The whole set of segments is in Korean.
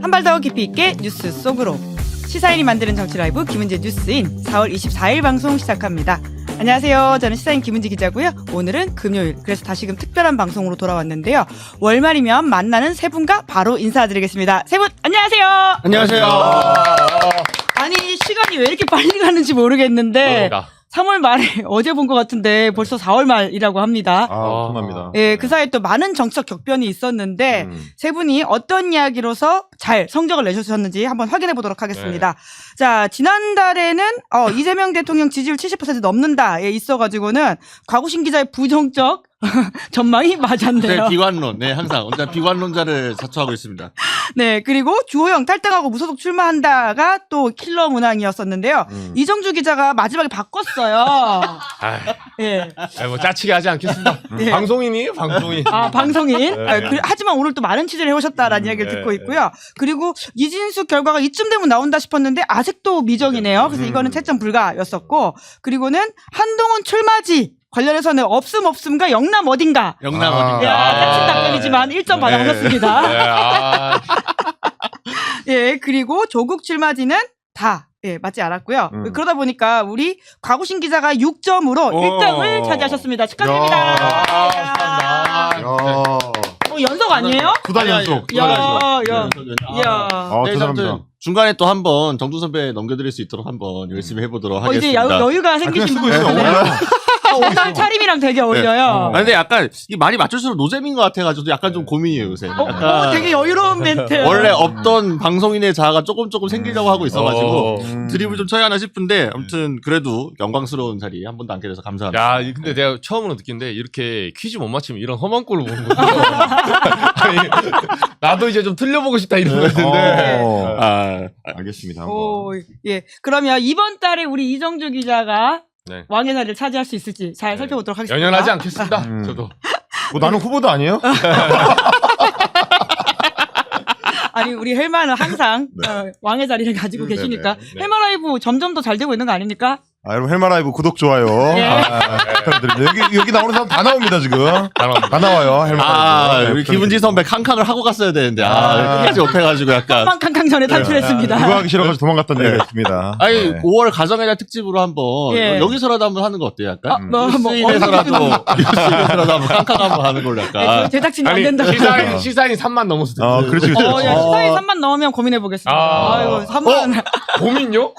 한 발 더 깊이 있게 뉴스 속으로 시사인이 만드는 정치 라이브 김은재 뉴스인 4월 24일 방송 시작합니다. 안녕하세요. 저는 시사인 김은지 기자고요. 오늘은 금요일, 그래서 다시금 특별한 방송으로 돌아왔는데요. 월말이면 만나는 세 분과 바로 인사드리겠습니다. 세 분 안녕하세요. 안녕하세요. 아니 시간이 왜 이렇게 빨리 가는지 모르겠는데 3월 말에 어제 본 것 같은데 벌써 4월 말이라고 합니다. 엄청납니다. 예, 그 사이에 또 많은 정치적 격변이 있었는데 세 분이 어떤 이야기로서 잘 성적을 내주셨는지 한번 확인해 보도록 하겠습니다. 자, 지난달에는 이재명 대통령 지지율 70% 넘는다에 있어가지고는 곽우신 기자의 부정적 전망이 맞았네요. 네, 비관론. 네, 항상 혼자 비관론자를 자처하고 있습니다. 네, 그리고 주호영 탈당하고 무소속 출마한다가 또 킬러 문항이었었는데요. 이정주 기자가 마지막에 바꿨어요. 예. 뭐 짜치게 하지 않겠습니다. 예. 방송인이에요, 방송인. 아, 방송인. 네. 하지만 오늘 또 많은 취재를 해오셨다라는 이야기를 듣고 있고요. 그리고 이진숙 결과가 이쯤 되면 나온다 싶었는데 아직도 미정이네요. 그래서 이거는 채점 불가였었고, 그리고는 한동훈 출마지 관련해서는 없음과 영남 어딘가. 영남 어딘가. 야, 까친 답변이지만 1점 받아보셨습니다. 예, 그리고 조국 출마지는 다. 예, 맞지 않았고요. 그러다 보니까 우리 곽우신 기자가 6점으로 1등을 차지하셨습니다. 축하드립니다. 연속 아니에요? 2달 연속. 야. 네, 아무튼 중간에 또 한번 정준 선배 넘겨드릴 수 있도록 한번 열심히 해보도록 하겠습니다. 이제 여유가 생기신 분 같은데요. 오늘 차림이랑 되게 어울려요. 근데 약간 이 말이 맞출수록 노잼인 것 같아가지고 약간 좀 고민이에요 요새. 되게 여유로운 멘트. 원래 없던 방송인의 자아가 조금 생기려고 하고 있어가지고 드립을 좀 쳐야 하나 싶은데 아무튼 그래도 영광스러운 자리 한 번도 안게 돼서 감사합니다. 야, 근데 내가 처음으로 느낀데 이렇게 퀴즈 못 맞히면 이런 험한 꼴을 보는 거죠. 아니, 나도 이제 좀 틀려보고 싶다 이런 거였는데. 알겠습니다. 예. 그러면 이번 달에 우리 이정주 기자가 네. 왕의 자리를 차지할 수 있을지 잘 살펴보도록 하겠습니다. 연연하지 않겠습니다. 저도. 뭐 나는 후보도 아니에요? 아니 우리 헬마는 항상 왕의 자리를 가지고 계시니까 헬마 라이브 점점 더 잘 되고 있는 거 아닙니까? 여러분 헬마 라이브 구독 좋아요. 축하드립니다. 여기 나오는 사람 다 나옵니다 지금. 다 나와요 헬마 라이브. 우리 김은지 선배 캉캉을 하고 갔어야 되는데 끝까지 못해가지고 약간 캉캉 전에 탈출했습니다. 그거 하기 싫어가지고 도망갔던 얘기가 있습니다. 아니 5월 가정의 날 특집으로 한번 여기서라도 한번 하는 거 어때요? 약간 뉴스인에서라도 한번 캉캉 한번 하는 걸로 약간. 제작진이 안 된다고. 시사인 3만 넘었을 때. 그렇지. 시사인 3만 넣으면 고민해 보겠습니다. 아이고 3만. 고민요?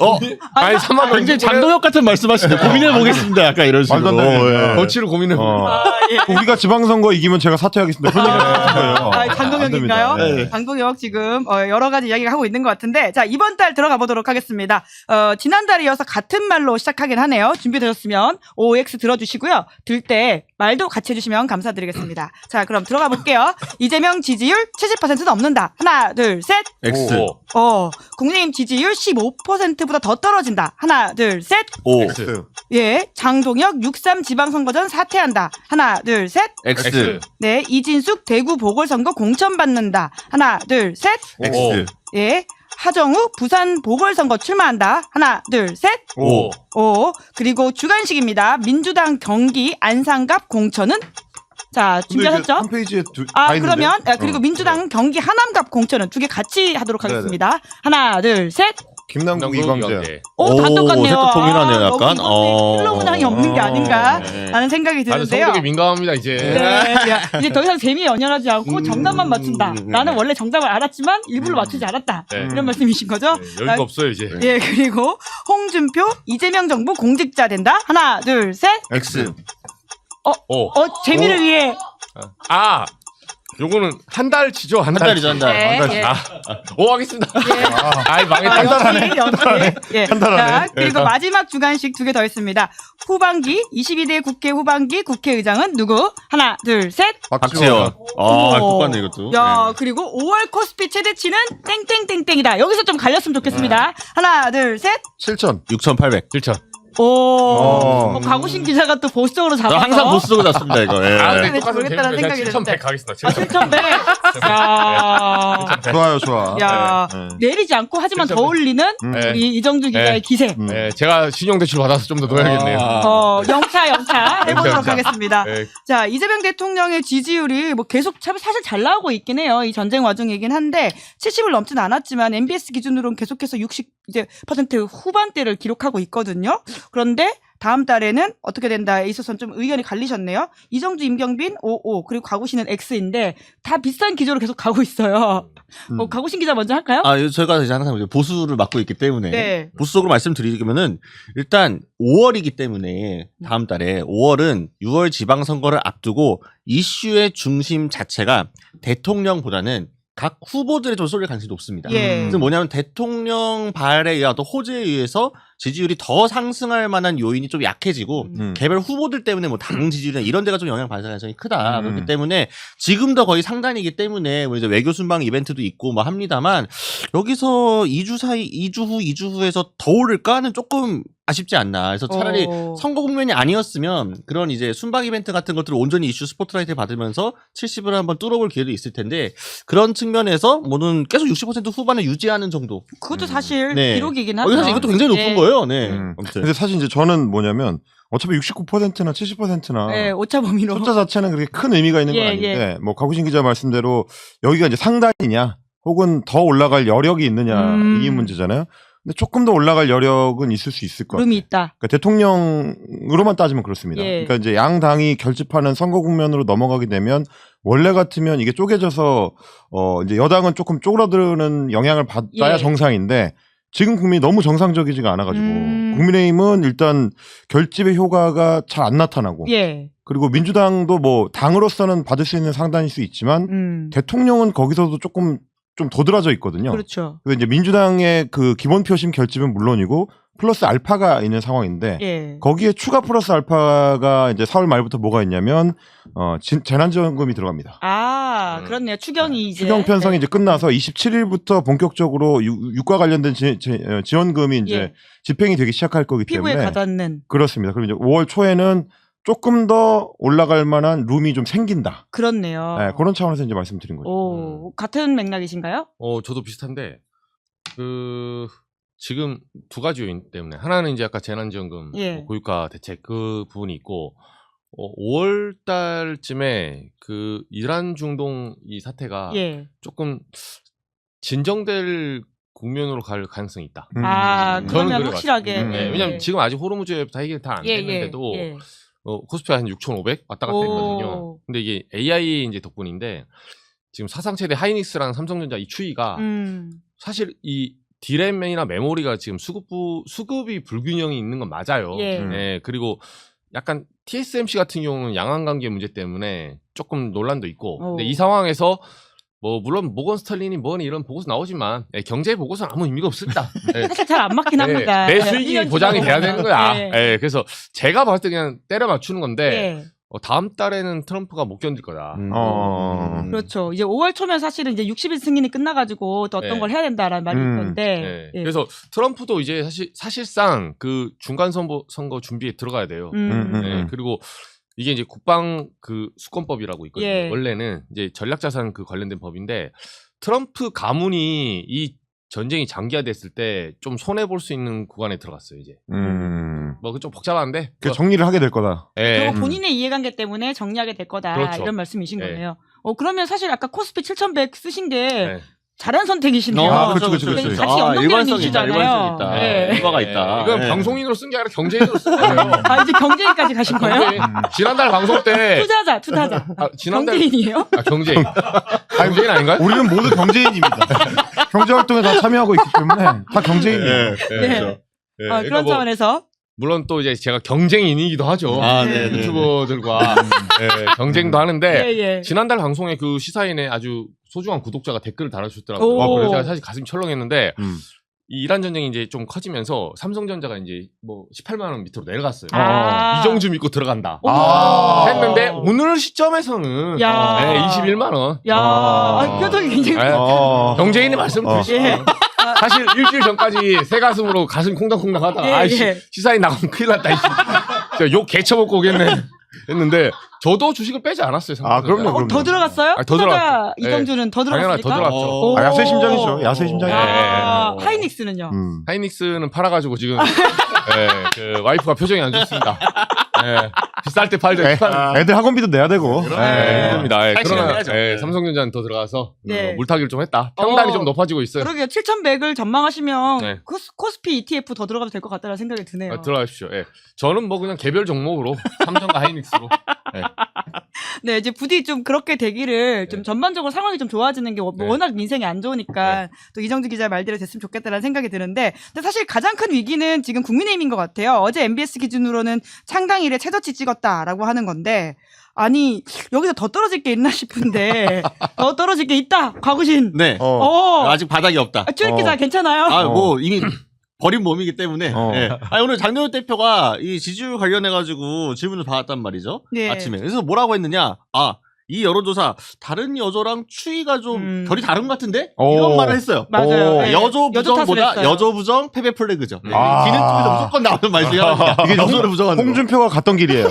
아니 3만 굉장히 장동혁 같은 말씀하시네. 고민해 보겠습니다. 약간 이런 식으로. 말도 안 되는 거치로 고민해. 우리가 지방선거 이기면 제가 사퇴하겠습니다. 장동혁인가요? 장동혁 지금 여러 가지 이야기를 하고 있는 것 같은데, 자 이번 달 들어가 보도록 하겠습니다. 지난달에 이어서 같은 말로 시작하긴 하네요. 준비되셨으면 OX 들어주시고요. 들 때 말도 같이 해주시면 감사드리겠습니다. 자 그럼 들어가 볼게요. 이재명 지지율 70% 넘는다. 하나 둘 셋. X. 국민의힘 지지율 15%보다 더 떨어진다. 하나 둘 셋. O. 예, 장동혁 6.3 지방선거전 사퇴한다. 하나 둘 셋. X. 네, 이진숙 대구 보궐선거 공천받는다. 하나 둘 셋. X. 예, 하정우 부산 보궐선거 출마한다. 하나 둘 셋. O. 그리고 주간식입니다. 민주당 경기 안산갑 공천은? 자, 준비하셨죠? 한 페이지에 다 있는데. 그러면 그리고 민주당 경기 하남갑 공천은 두 개 같이 하도록 하겠습니다. 하나 둘 셋. 김남국 이광재. 다 똑같네요. 색깔 동일하네요, 약간. 킬러 문항이 없는 게 아닌가 하는 생각이 드는데요. 성격이 민감합니다 이제. 네. 이제 더 이상 재미에 연연하지 않고 정답만 맞춘다. 나는 원래 정답을 알았지만 일부러 맞추지 않았다. 이런 말씀이신 거죠? 여유가 없어요 이제. 예, 그리고 홍준표 이재명 정부 공직자 된다. 하나 둘 셋. X. 재미를 위해. 요거는 한 달치죠. 한 달이죠, 한 달. 예. 오 하겠습니다. 아이 망했다. 역시. 자, 그리고 마지막 주간식 두 개 더 있습니다. 후반기 22대 국회 후반기 국회의장은 누구? 하나 둘 셋. 박지원. 똑같네 이것도. 야, 그리고 5월 코스피 최대치는 땡땡땡땡이다. 여기서 좀 갈렸으면 좋겠습니다. 하나 둘 셋. 7천. 6,800. 1천. 박우신 기자가 또 보수적으로 저 잡아서. 항상 보수적으로 잡습니다 이거. 예. 아, 네, 왜 똑같은 모르겠다는 제가 생각이 7,100 드는데. 가겠습니다. 7,100. 야. 좋아요, 좋아. 야. 네. 내리지 않고 하지만 더 올리는 네. 우리 이정주 기자의 네. 기세. 네, 제가 신용대출 받아서 좀 더 넣어야겠네요. 영차 해보도록 영차. 하겠습니다. 네. 자, 이재명 대통령의 지지율이 뭐 계속 사실 잘 나오고 있긴 해요. 이 전쟁 와중이긴 한데 70을 넘진 않았지만 MBS 기준으로는 계속해서 60% 후반대를 기록하고 있거든요. 그런데 다음 달에는 어떻게 된다에 있어서는 좀 의견이 갈리셨네요. 이정주, 임경빈 55 그리고 가구신은 X인데 다 비슷한 기조로 계속 가고 있어요. 가구신 기자 먼저 할까요? 제가 이제 항상 보수를 맡고 있기 때문에 네. 보수적으로 말씀드리면은 일단 5월이기 때문에 다음 달에 5월은 6월 지방선거를 앞두고 이슈의 중심 자체가 대통령보다는 각 후보들의 좀 쏠릴 가능성이 높습니다. 예. 그래서 뭐냐면 대통령 발에 의한 또 호재에 의해서 지지율이 더 상승할 만한 요인이 좀 약해지고 개별 후보들 때문에 뭐 당 지지율이나 이런 데가 좀 영향을 받을 가능성이 크다. 그렇기 때문에 지금도 거의 상단이기 때문에 뭐 이제 외교 순방 이벤트도 있고 뭐 합니다만 여기서 2주 후, 2주 후에서 더 오를까는 조금 아쉽지 않나. 그래서 차라리 선거 국면이 아니었으면 그런 이제 순방 이벤트 같은 것들을 온전히 이슈 스포트라이트를 받으면서 70을 한번 뚫어볼 기회도 있을 텐데 그런 측면에서 뭐는 계속 60% 후반을 유지하는 정도. 그것도 사실 네. 기록이긴 하죠. 사실 이것도 굉장히 높은 거예요. 네. 아무튼. 근데 사실 이제 저는 뭐냐면 어차피 69%나 70%나 네, 오차 범위로. 숫자 자체는 그렇게 큰 의미가 있는 건 예, 아닌데 뭐 가구신 기자 말씀대로 여기가 이제 상단이냐 혹은 더 올라갈 여력이 있느냐 이 문제잖아요. 근데 조금 더 올라갈 여력은 있을 수 있을 것 같아요. 룸이 있다. 그러니까 대통령으로만 따지면 그렇습니다. 예. 그러니까 이제 양 당이 결집하는 선거 국면으로 넘어가게 되면 원래 같으면 이게 쪼개져서 이제 여당은 조금 쪼그라드는 영향을 받아야 예. 정상인데 지금 국민이 너무 정상적이지가 않아가지고 국민의힘은 일단 결집의 효과가 잘 안 나타나고 예. 그리고 민주당도 뭐 당으로서는 받을 수 있는 상단일 수 있지만 대통령은 거기서도 조금 좀 도드라져 있거든요. 그렇죠. 그래서 이제 민주당의 그 기본 표심 결집은 물론이고 플러스 알파가 있는 상황인데 예. 거기에 추가 플러스 알파가 이제 4월 말부터 뭐가 있냐면 재난지원금이 들어갑니다. 그렇네요. 추경이 이제 추경 편성이 이제 끝나서 27일부터 본격적으로 육과 관련된 지원금이 이제 예. 집행이 되기 시작할 거기 피부에 때문에 가닿는. 그렇습니다. 그럼 이제 5월 초에는 조금 더 올라갈 만한 룸이 좀 생긴다. 그렇네요. 네, 그런 차원에서 이제 말씀드린 거죠. 오, 같은 맥락이신가요? 저도 비슷한데 지금 두 가지 요인 때문에 하나는 이제 아까 재난지원금 예. 뭐 고유가 대책 그 부분이 있고 5월 달쯤에 그 이란 중동 이 사태가 예. 조금 진정될 국면으로 갈 가능성이 있다. 그러면 그래가지고. 확실하게. 네, 왜냐면 지금 아직 호르무즈에 다 해결 다 안 됐는데도 예. 코스피가 한 6,500 왔다 갔다 했거든요. 근데 이게 AI 이제 덕분인데 지금 사상 최대 하이닉스랑 삼성전자 이 추이가 사실 이 디램이나 메모리가 지금 수급이 불균형이 있는 건 맞아요. 예. 그리고 약간 TSMC 같은 경우는 양안 관계 문제 때문에 조금 논란도 있고. 근데 이 상황에서 뭐 물론 모건 스털린이 뭐니 이런 보고서 나오지만 경제 보고서는 아무 의미가 없습니다. 사실 잘 안 맞긴 합니다. 내 수익이 보장이 돼야 되는 거야. 네. 그래서 제가 봤을 때 그냥 때려 맞추는 건데 예. 다음 달에는 트럼프가 못 견딜 거다. 그렇죠. 이제 5월 초면 사실은 이제 60일 승인이 끝나가지고 또 어떤 네. 걸 해야 된다라는 말이 있던데. 예. 그래서 트럼프도 이제 사실상 그 중간 선거 준비에 들어가야 돼요. 그리고 이게 이제 국방 그 수권법이라고 있거든요. 예. 원래는 이제 전략자산 그 관련된 법인데 트럼프 가문이 이 전쟁이 장기화됐을 때 좀 손해 볼 수 있는 구간에 들어갔어요 이제. 뭐 그 좀 복잡한데. 그 정리를 하게 될 거다. 결국 본인의 이해관계 때문에 정리하게 될 거다. 그렇죠. 이런 말씀이신 거네요. 그러면 사실 아까 코스피 7,100 쓰신 게 네. 잘한 선택이시네요. 그렇죠. 같이 연동되는 이슈잖아요. 일관성 있다. 효과가 있다. 이건 방송인으로 쓴 게 아니라 경제인으로 쓴 거예요. 이제 경제인까지 가신 거예요? 지난달 방송 때 투자자. 지난달 경제인이에요? 경제인. 경제인 아닌가요? 우리는 모두 경제인입니다. 경제활동에 다 참여하고 있기 때문에 다 경제인이에요. 네. 그러니까 그런 차원에서. 물론 또 이제 제가 경쟁인이기도 하죠. 유튜버들과 경쟁도 하는데 지난달 방송에 그 시사인의 아주 소중한 구독자가 댓글을 달아주셨더라고요. 그래서 제가 사실 가슴이 철렁했는데 이 이란 전쟁이 이제 좀 커지면서 삼성전자가 이제 뭐 18만 원 밑으로 내려갔어요. 이정주 믿고 들어간다. 했는데 오늘 시점에서는 21만 원. 표정이 굉장히 경제인의 말씀 드리시죠. 사실 일주일 전까지 새 가슴으로 가슴 콩닥콩닥 하다가 예, 아이씨 예. 시사인 나가면 큰일 났다 이씨. 진짜 욕 개쳐먹고 오겠네 했는데 저도 주식을 빼지 않았어요. 아, 그럼요, 그럼요. 더 들어갔어요? 아, 더 들어갔죠. 이동주는 더 당연히 들어갔습니까? 더 들어갔죠. 아, 야세 심장이죠. 야세 심장이죠. 아, 하이닉스는요? 하이닉스는 팔아가지고 지금 그 와이프가 표정이 안 좋습니다. 비쌀 때 팔죠. 애들 학원비도 내야 되고. 힘듭니다. 시간 그러나 내야죠. 삼성전자는 더 들어가서 네. 물타기를 좀 했다. 평단이 좀 높아지고 있어요. 그러게요. 7,100을 전망하시면 네. 코스피 ETF 더 들어가도 될 것 같다는 생각이 드네요. 들어가십시오. 저는 뭐 그냥 개별 종목으로 삼성과 하이닉스로. 네, 이제 부디 좀 그렇게 되기를 좀 전반적으로 상황이 좀 좋아지는 게 워낙 민생이 안 좋으니까 또 이정주 기자의 말대로 됐으면 좋겠다라는 생각이 드는데 근데 사실 가장 큰 위기는 지금 국민의힘인 것 같아요. 어제 MBS 기준으로는 창당 이래 최저치 찍었다라고 하는 건데 아니 여기서 더 떨어질 게 있나 싶은데 더 떨어질 게 있다. 곽우신. 네. 아직 바닥이 없다. 추익 기자 괜찮아요? 뭐 이미 버린 몸이기 때문에. 예. 아니, 오늘 장동혁 대표가 이 지지율 관련해가지고 질문을 받았단 말이죠. 네. 아침에. 그래서 뭐라고 했느냐. 이 여론조사 다른 여조랑 추이가 좀 결이 다른 것 같은데? 이런 말을 했어요. 맞아요. 네. 여조 여조 탓을 부정보다 했어요. 여조 부정 패배 플래그죠. 네. 기능 쪽에서 무조건 나오는 말 중에 하나가 이게 여조를 부정하는 거. 홍준표가 갔던 길이에요.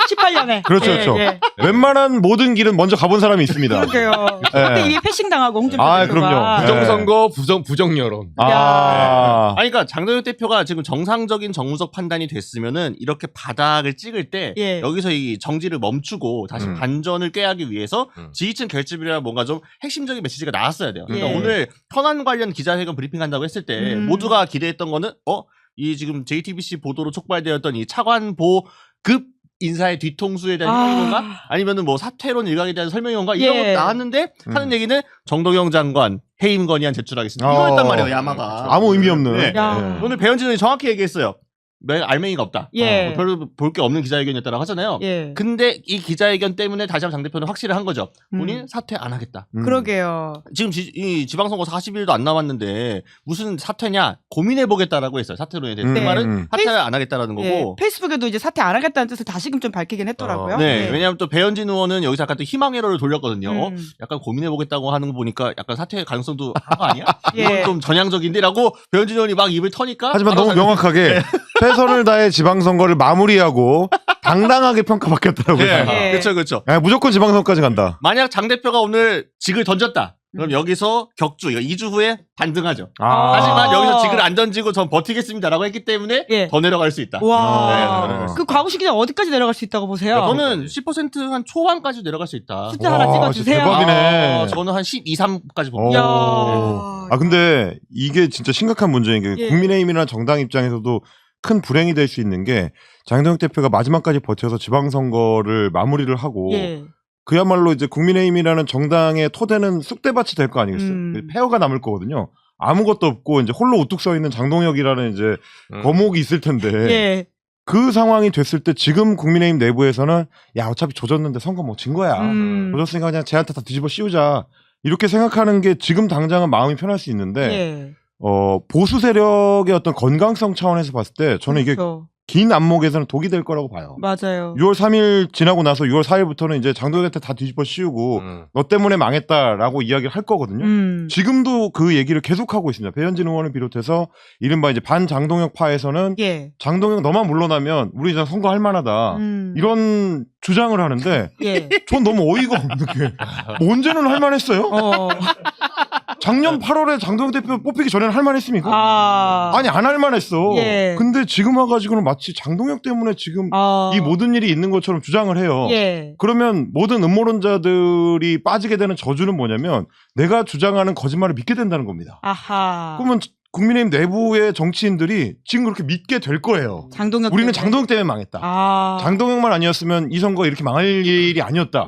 18년에. 그렇죠, 그렇죠. 웬만한 모든 길은 먼저 가본 사람이 있습니다. 그러게요. 그때 이미 패싱 당하고 홍준표 아, 대표가. 그럼요. 부정선거, 부정 여론. 아니, 그러니까 장동혁 대표가 지금 정상적인 정무적 판단이 됐으면은 이렇게 바닥을 찍을 때 여기서 이 정지를 멈추고 다시 반전을 꾀하기 위해서 지지층 결집이라 뭔가 좀 핵심적인 메시지가 나왔어야 돼요. 그러니까 오늘 현안 관련 기자회견 브리핑한다고 했을 때 모두가 기대했던 거는 이 지금 JTBC 보도로 촉발되었던 이 차관보급 인사의 뒤통수에 대한 설명인 건가? 아니면은 뭐 사퇴론 일각에 대한 설명인 건가? 이런 거 나왔는데 하는 얘기는 정동영 장관 해임 건의안 제출하겠습니다. 이거였단 말이에요, 야마가. 아무 의미 없는. 네. 오늘 배현진 의원이 정확히 얘기했어요. 알맹이가 없다. 별로 볼 게 없는 기자회견이었다라고 하잖아요. 근데 이 기자회견 때문에 다시 한번 장 대표는 확실히 한 거죠. 본인 사퇴 안 하겠다. 그러게요. 지금 이 지방선거 40일도 안 남았는데 무슨 사퇴냐 고민해보겠다라고 했어요. 사퇴론에 대해서. 그 말은 사퇴 안 하겠다라는 거고. 페이스북에도 이제 사퇴 안 하겠다는 뜻을 다시금 좀 밝히긴 했더라고요. 왜냐하면 또 배현진 의원은 여기서 약간 또 희망 회로를 돌렸거든요. 약간 고민해보겠다고 하는 거 보니까 약간 사퇴 가능성도 한 거 아니야? 이건 좀 전향적인데라고 배현진 의원이 막 입을 터니까. 하지만 너무 명확하게 최선을 다해 지방선거를 마무리하고 당당하게 평가받겠더라고요. 그렇죠. 무조건 지방선거까지 간다. 만약 장 대표가 오늘 직을 던졌다. 그럼 여기서 격주, 2주 후에 반등하죠. 하지만 여기서 직을 안 던지고 전 버티겠습니다라고 했기 때문에 더 내려갈 수 있다. 와. 그 과거시 기자 어디까지 내려갈 수 있다고 보세요? 저는 10% 한 초반까지 내려갈 수 있다. 숫자 하나 찍어주세요. 대박이네. 저는 한 12, 3까지 봅니다. 근데 이게 진짜 심각한 문제인 게 국민의힘이라는 정당 입장에서도 큰 불행이 될 수 있는 게 장동혁 대표가 마지막까지 버텨서 지방선거를 마무리를 하고 그야말로 이제 국민의힘이라는 정당의 토대는 쑥대밭이 될 거 아니겠어요. 폐허가 남을 거거든요. 아무것도 없고 이제 홀로 우뚝 서 있는 장동혁이라는 이제 거목이 있을 텐데 그 상황이 됐을 때 지금 국민의힘 내부에서는 야 어차피 조졌는데 선거 뭐 진 거야. 조졌으니까 그냥 쟤한테 다 뒤집어 씌우자. 이렇게 생각하는 게 지금 당장은 마음이 편할 수 있는데 보수 세력의 어떤 건강성 차원에서 봤을 때 저는 이게 긴 안목에서는 독이 될 거라고 봐요. 맞아요. 6월 3일 지나고 나서 6월 4일부터는 이제 장동혁한테 다 뒤집어 씌우고 너 때문에 망했다라고 이야기를 할 거거든요. 지금도 그 얘기를 계속하고 있습니다. 배현진 의원을 비롯해서 이른바 이제 반장동혁파에서는 장동혁 너만 물러나면 우리 이제 선거할 만하다. 이런 주장을 하는데 전 너무 어이가 없는 게 언제는 할 만했어요? 작년 8월에 장동혁 대표 뽑히기 전에는 할 만했습니까? 아니 안 할 만했어. 근데 지금 와가지고는 마치 장동혁 때문에 지금 이 모든 일이 있는 것처럼 주장을 해요. 그러면 모든 음모론자들이 빠지게 되는 저주는 뭐냐면 내가 주장하는 거짓말을 믿게 된다는 겁니다. 그러면 국민의힘 내부의 정치인들이 지금 그렇게 믿게 될 거예요. 우리는 장동혁 때문에 망했다. 장동혁만 아니었으면 이 선거 이렇게 망할 일이 아니었다.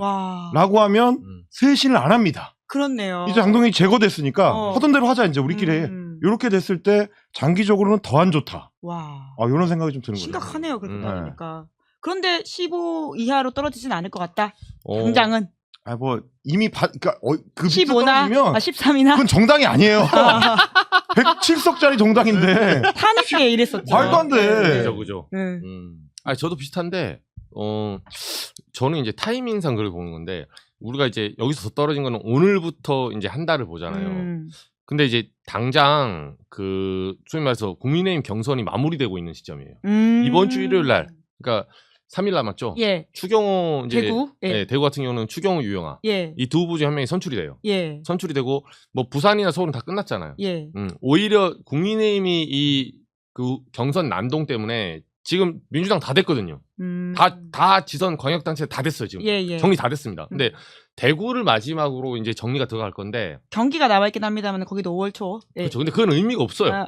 라고 하면 쇄신을 안 합니다. 그렇네요. 이제 장동혁이 제거됐으니까 하던 대로 하자 이제 우리끼리 해. 이렇게 됐을 때 장기적으로는 더 안 좋다. 이런 생각이 좀 드는 거예요. 심각하네요. 그렇게 따지니까. 그런데 15 이하로 떨어지진 않을 것 같다. 당장은. 뭐 이미 그러니까 그 15나 13이나 그건 정당이 아니에요. 107석짜리 정당인데 탄핵에 이랬었죠. 말도 안 돼. 그죠. 저도 비슷한데 저는 이제 타이밍상 그걸 보는 건데 우리가 이제 여기서 더 떨어진 거는 오늘부터 이제 한 달을 보잖아요. 근데 이제 당장 그 소위 말해서 국민의힘 경선이 마무리되고 있는 시점이에요. 이번 주 일요일 날, 그러니까 3일 남았죠. 예. 추경호 이제 대구? 예. 네, 대구 같은 경우는 추경호 유영아 예. 이 두 후보 중에 한 명이 선출이 돼요. 예. 선출이 되고 뭐 부산이나 서울은 다 끝났잖아요. 예. 오히려 국민의힘이 이 그 경선 난동 때문에 지금 민주당 다 됐거든요. 다 지선 광역단체 다 됐어요 지금. 예, 예. 정리 다 됐습니다. 근데 대구를 마지막으로 이제 정리가 들어갈 건데. 경기가 남아있긴 합니다만 거기도 5월 초. 예. 그렇죠. 근데 그건 의미가 없어요.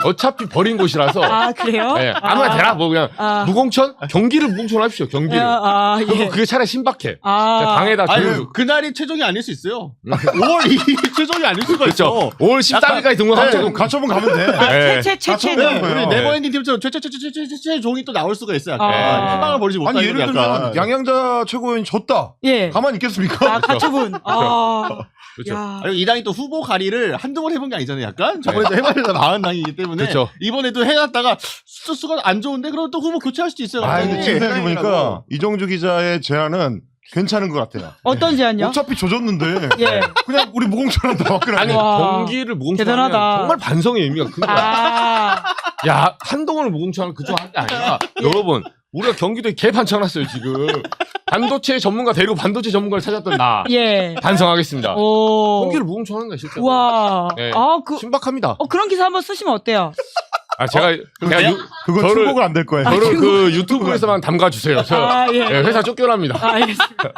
어차피 버린 곳이라서. 아, 그래요? 네, 아무나 되라. 뭐 그냥 무공천? 경기를 무공천하십시오. 경기를. 예. 그게 차라리 신박해. 아. 당에다 아니, 그날이 최종이 아닐 수 있어요. 5월 2일 최종이 아닐 수가 있어. 그렇죠. 5월 13일까지 등록하면 가처분 가면 돼. 최. 우리 네버엔딩 팀처럼 최종이 또 나올 수가 있어요. 희망을 버리지 못하는 아니 예를 들면 양양자 최고위원이 졌다. 예. 가만히 있겠습니까? 가처분. 그렇죠. 아니, 이 당이 또 후보 가리를 한두 번 해본 게 아니잖아요. 약간 저번에도 해봐야 망한 당이기 때문에 그렇죠. 이번에도 해놨다가 수가 안 좋은데 그럼 또 후보 교체할 수도 있어요. 아, 근데 지금 네. 생각해보니까 이정주 기자의 제안은 괜찮은 것 같아요. 어떤 제안요? 어차피 조졌는데 예. 그냥 우리 무공천한다 화끈하게. 아니 와. 경기를 무공천하면 대단하다. 정말 반성의 의미가 큰 거야. 야 한동훈을 무공천하면 그쪽 할 게 아니라 여러분 우리가 경기도에 개 반창났어요 지금. 반도체 전문가 데리고 반도체 전문가를 찾았던 나. 예. 반성하겠습니다. 오. 경기를 무공천하는 거야 실제로. 와. 네. 신박합니다. 그런 기사 한번 쓰시면 어때요? 제가 그건 저를- 출국은 안 될 거예요. 저를 그 유튜브에서만 담가주세요. 저 예. 회사 쫓겨납니다. 알겠습니다.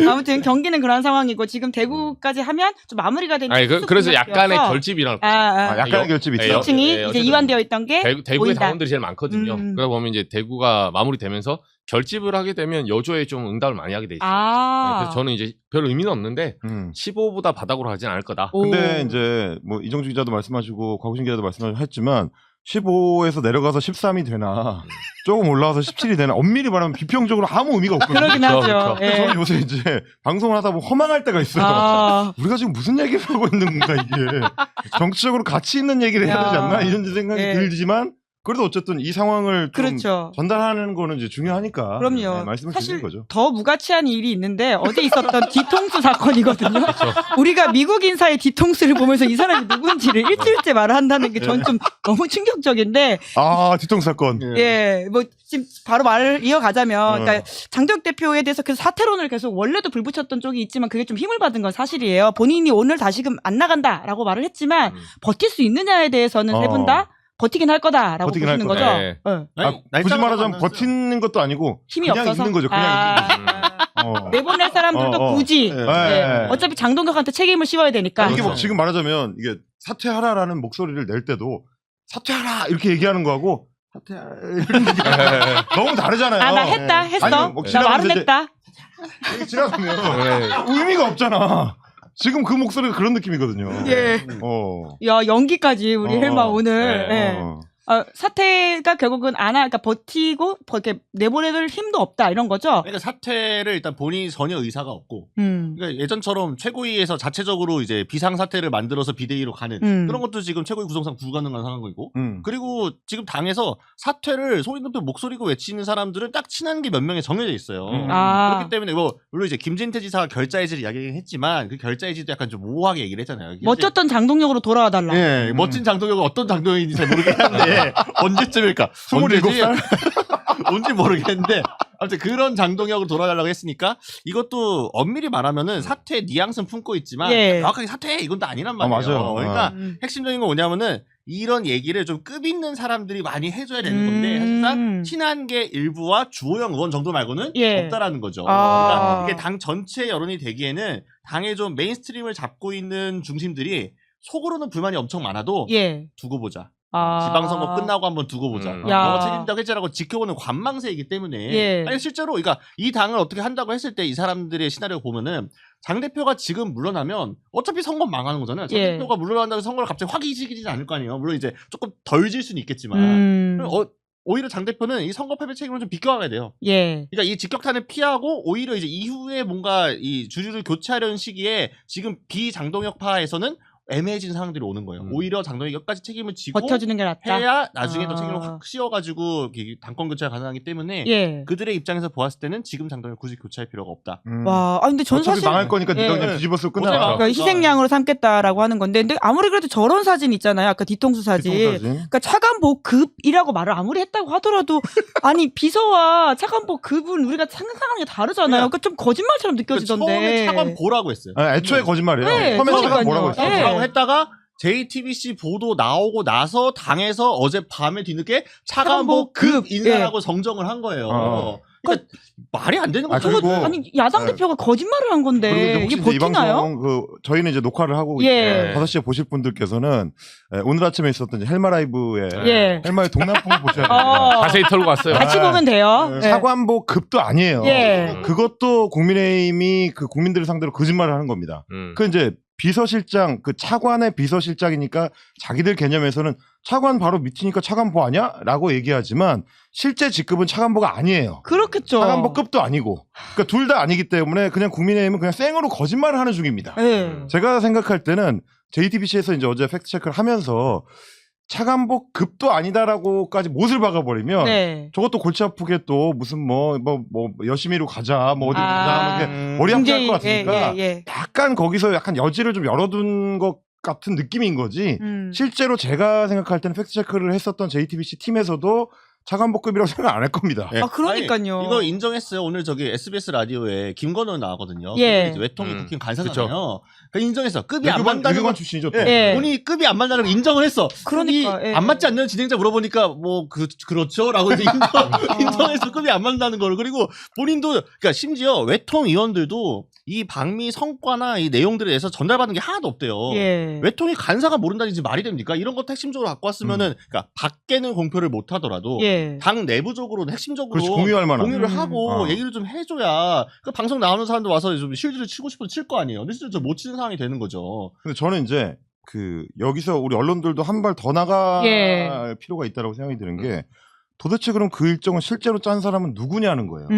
아무튼 경기는 그런 상황이고 지금 대구까지 하면 좀 마무리가 되는. 그래서 약간의 결집이 일어날 거예요. 약간의 결집이 있죠. 예, 2층이 이제 어쨌든 이완되어 있던 게 대구의 보인다. 당원들이 제일 많거든요. 그러다 보면 이제 대구가 마무리되면서 결집을 하게 되면 여조에 좀 응답을 많이 하게 돼 있어요. 그래서 저는 이제 별 의미는 없는데 15보다 바닥으로 하진 않을 거다. 근데 이제 뭐 이정주 기자도 말씀하시고 곽우신 기자도 말씀하셨지만 15에서 내려가서 13이 되나 조금 올라와서 17이 되나 엄밀히 말하면 비평적으로 아무 의미가 없거든요. 그러긴 하죠. 예. 저는 요새 이제 방송을 하다 보면 허망할 때가 있어요. 우리가 지금 무슨 얘기를 하고 있는 건가 이게. 정치적으로 가치 있는 얘기를 해야 되지 않나 이런 생각이 들지만 그래도 어쨌든 이 상황을 좀 전달하는 거는 이제 중요하니까. 그럼요. 네, 말씀을 사실 드리는 거죠. 더 무가치한 일이 있는데 어제 있었던 뒤통수 사건이거든요. 우리가 미국 인사의 뒤통수를 보면서 이 사람이 누군지를 일주일째 말을 한다는 게 전 좀 너무 충격적인데. 뒤통수 사건. 예, 뭐 지금 바로 말을 이어가자면, 그러니까 장도혁 대표에 대해서 그 사퇴론을 계속 원래도 불붙였던 쪽이 있지만 그게 좀 힘을 받은 건 사실이에요. 본인이 오늘 다시금 안 나간다라고 말을 했지만 버틸 수 있느냐에 대해서는 세 분 다 버티긴 할 거다라고 보시는 거죠. 네. 굳이 말하자면 버티는 것도 아니고 힘이 그냥 없어서 있는 거죠. 그냥 있는 거죠. 내보낼 사람들도 굳이 어차피 장동혁한테 책임을 씌워야 되니까. 이게 뭐 지금 말하자면 이게 사퇴하라라는 목소리를 낼 때도 사퇴하라 이렇게 얘기하는 거하고 사퇴하라 너무 다르잖아요. 나 했어. 아니, 뭐 나 말은 했다. 지나가면 의미가 없잖아. 지금 그 목소리가 그런 느낌이거든요. 예. 야, 연기까지 우리 헬마 오늘. 예. 사태가 결국은 그러니까 버티고 이렇게 내보낼 힘도 없다 이런 거죠. 그러니까 사퇴를 일단 본인이 전혀 의사가 없고, 그러니까 예전처럼 최고위에서 자체적으로 이제 비상 사태를 만들어서 비대위로 가는 그런 것도 지금 최고위 구성상 불가능한 상황이고, 그리고 지금 당에서 사퇴를 소리 높여 목소리고 외치는 사람들은 딱 친한 게 몇 명이 정해져 있어요. 그렇기 때문에 뭐 물론 이제 김진태 지사가 결자해지를 이야기했지만 그 결자해지도 약간 좀 모호하게 얘기를 했잖아요. 멋졌던 장동혁으로 돌아와 달라. 예, 멋진 장동혁은 어떤 장동혁인지 잘 모르겠긴 한데 언제쯤일까? 27살? 뭔지 모르겠는데 아무튼 그런 장동혁으로 돌아가려고 했으니까 이것도 엄밀히 말하면은 사퇴 뉘앙스는 품고 있지만 정확하게 사퇴 이건 또 아니란 말이에요. 맞아요. 그러니까 핵심적인 건 뭐냐면은 이런 얘기를 좀 급 있는 사람들이 많이 해줘야 되는 건데 사실상 친한 게 일부와 주호영 의원 정도 말고는 없다라는 거죠. 그러니까 이게 당 전체 여론이 되기에는 당의 좀 메인스트림을 잡고 있는 중심들이 속으로는 불만이 엄청 많아도 두고 보자. 지방선거 끝나고 한번 두고 보자. 너가 책임자고 해제라고 지켜보는 관망세이기 때문에 아니 실제로 그러니까 이 당을 어떻게 한다고 했을 때 이 사람들의 시나리오 보면은 장 대표가 지금 물러나면 어차피 선거 망하는 거잖아요. 장 대표가 물러난다고 선거를 갑자기 확 이기지는 않을 거 아니에요. 물론 이제 조금 덜 질 수는 있겠지만 오히려 장 대표는 이 선거 패배 책임을 좀 비껴가야 돼요. 그러니까 이 직격탄을 피하고 오히려 이제 이후에 뭔가 이 주류를 교체하려는 시기에 지금 비장동혁파에서는 애매해진 상황들이 오는 거예요. 오히려 장동혁이 끝까지 책임을 지고 버텨주는 게 낫다. 해야 나중에 또 책임을 확 씌워가지고 당권 교체가 가능하기 때문에 예. 그들의 입장에서 보았을 때는 지금 장동혁 굳이 교체할 필요가 없다. 와, 근데 전 어차피 사실 망할 거니까 네가 예. 그냥 뒤집어쓰고 끝나. 그러니까 희생양으로 삼겠다라고 하는 건데, 근데 아무리 그래도 저런 사진 있잖아요. 아까 뒤통수 사진. 그러니까 차관보급이라고 말을 아무리 했다고 하더라도 아니 비서와 차관보급은 우리가 상상하는 게 다르잖아요. 그러니까 좀 거짓말처럼 느껴지던데. 처음에 차관보라고 했어요. 애초에 거짓말이에요. 네, 처음에 그러니까요. 차관 뭐라고 했어요? 네. 라고 했다가 JTBC 보도 나오고 나서 당에서 어젯밤에 뒤늦게 차관보급 인사라고 정정을 한 거예요. 그러니까 말이 안 되는 거죠. 그리고 아니 야당 대표가 거짓말을 한 건데 이게 이제 이 버티나요? 방송 저희는 이제 녹화를 하고 예. 5시에 보실 분들께서는 오늘 아침에 있었던 이제 헬마 라이브에 예. 헬마의 동남풍을 보셔야 돼요. 자세히 털고 왔어요. 같이 보면 돼요. 예. 차관보 급도 아니에요. 예. 그것도 국민의힘이 그 국민들을 상대로 거짓말을 하는 겁니다. 그 이제 비서실장, 그 차관의 비서실장이니까 자기들 개념에서는 차관 바로 밑이니까 차관보 아니야? 라고 얘기하지만 실제 직급은 차관보가 아니에요. 그렇겠죠. 차관보급도 아니고. 그러니까 둘 다 아니기 때문에 그냥 국민의힘은 그냥 생으로 거짓말을 하는 중입니다. 예. 제가 생각할 때는 JTBC에서 이제 어제 팩트체크를 하면서 차관보 급도 아니다라고까지 못을 박아버리면 네. 저것도 골치 아프게 또 무슨 뭐 열심히로 가자 뭐 어디 가자 이렇게 머리 아프게 할 것 같으니까 약간 거기서 약간 여지를 좀 열어둔 것 같은 느낌인 거지. 실제로 제가 생각할 때는 팩트체크를 했었던 JTBC 팀에서도 차관보급이라고 생각 안 할 겁니다. 아, 그러니까요. 아니, 이거 인정했어요. 오늘 저기 SBS 라디오에 김건우 나왔거든요. 예. 외통위 국힘 간사잖아요. 그 인정했어. 급이 안 외교관 맞다는 건 출신이죠. 예. 예. 본인이 급이 안 맞다는 걸 인정을 했어. 그러니까, 급이 예. 안 맞지 않는 진행자 물어보니까 뭐 그렇죠라고 이제 인정해서 급이 안 맞다는 걸. 그리고 본인도 그러니까 심지어 외통 의원들도 이 방미 성과나 이 내용들에 대해서 전달받은 게 하나도 없대요. 예. 외통위 간사가 모른다든지 말이 됩니까? 이런 것 핵심적으로 갖고 왔으면은 그러니까 밖에는 공표를 못 하더라도 예. 당 내부적으로는 핵심적으로 그렇지, 공유할 만한. 공유를 하고 어. 얘기를 좀 해줘야 그 방송 나오는 사람들 와서 좀 실드를 치고 싶어도 칠 거 아니에요. 근데 실제로 못 치는 상황이 되는 거죠. 근데 저는 이제 여기서 우리 언론들도 한 발 더 나갈 필요가 있다고 생각이 드는 게 도대체 그럼 그 일정을 실제로 짠 사람은 누구냐는 거예요.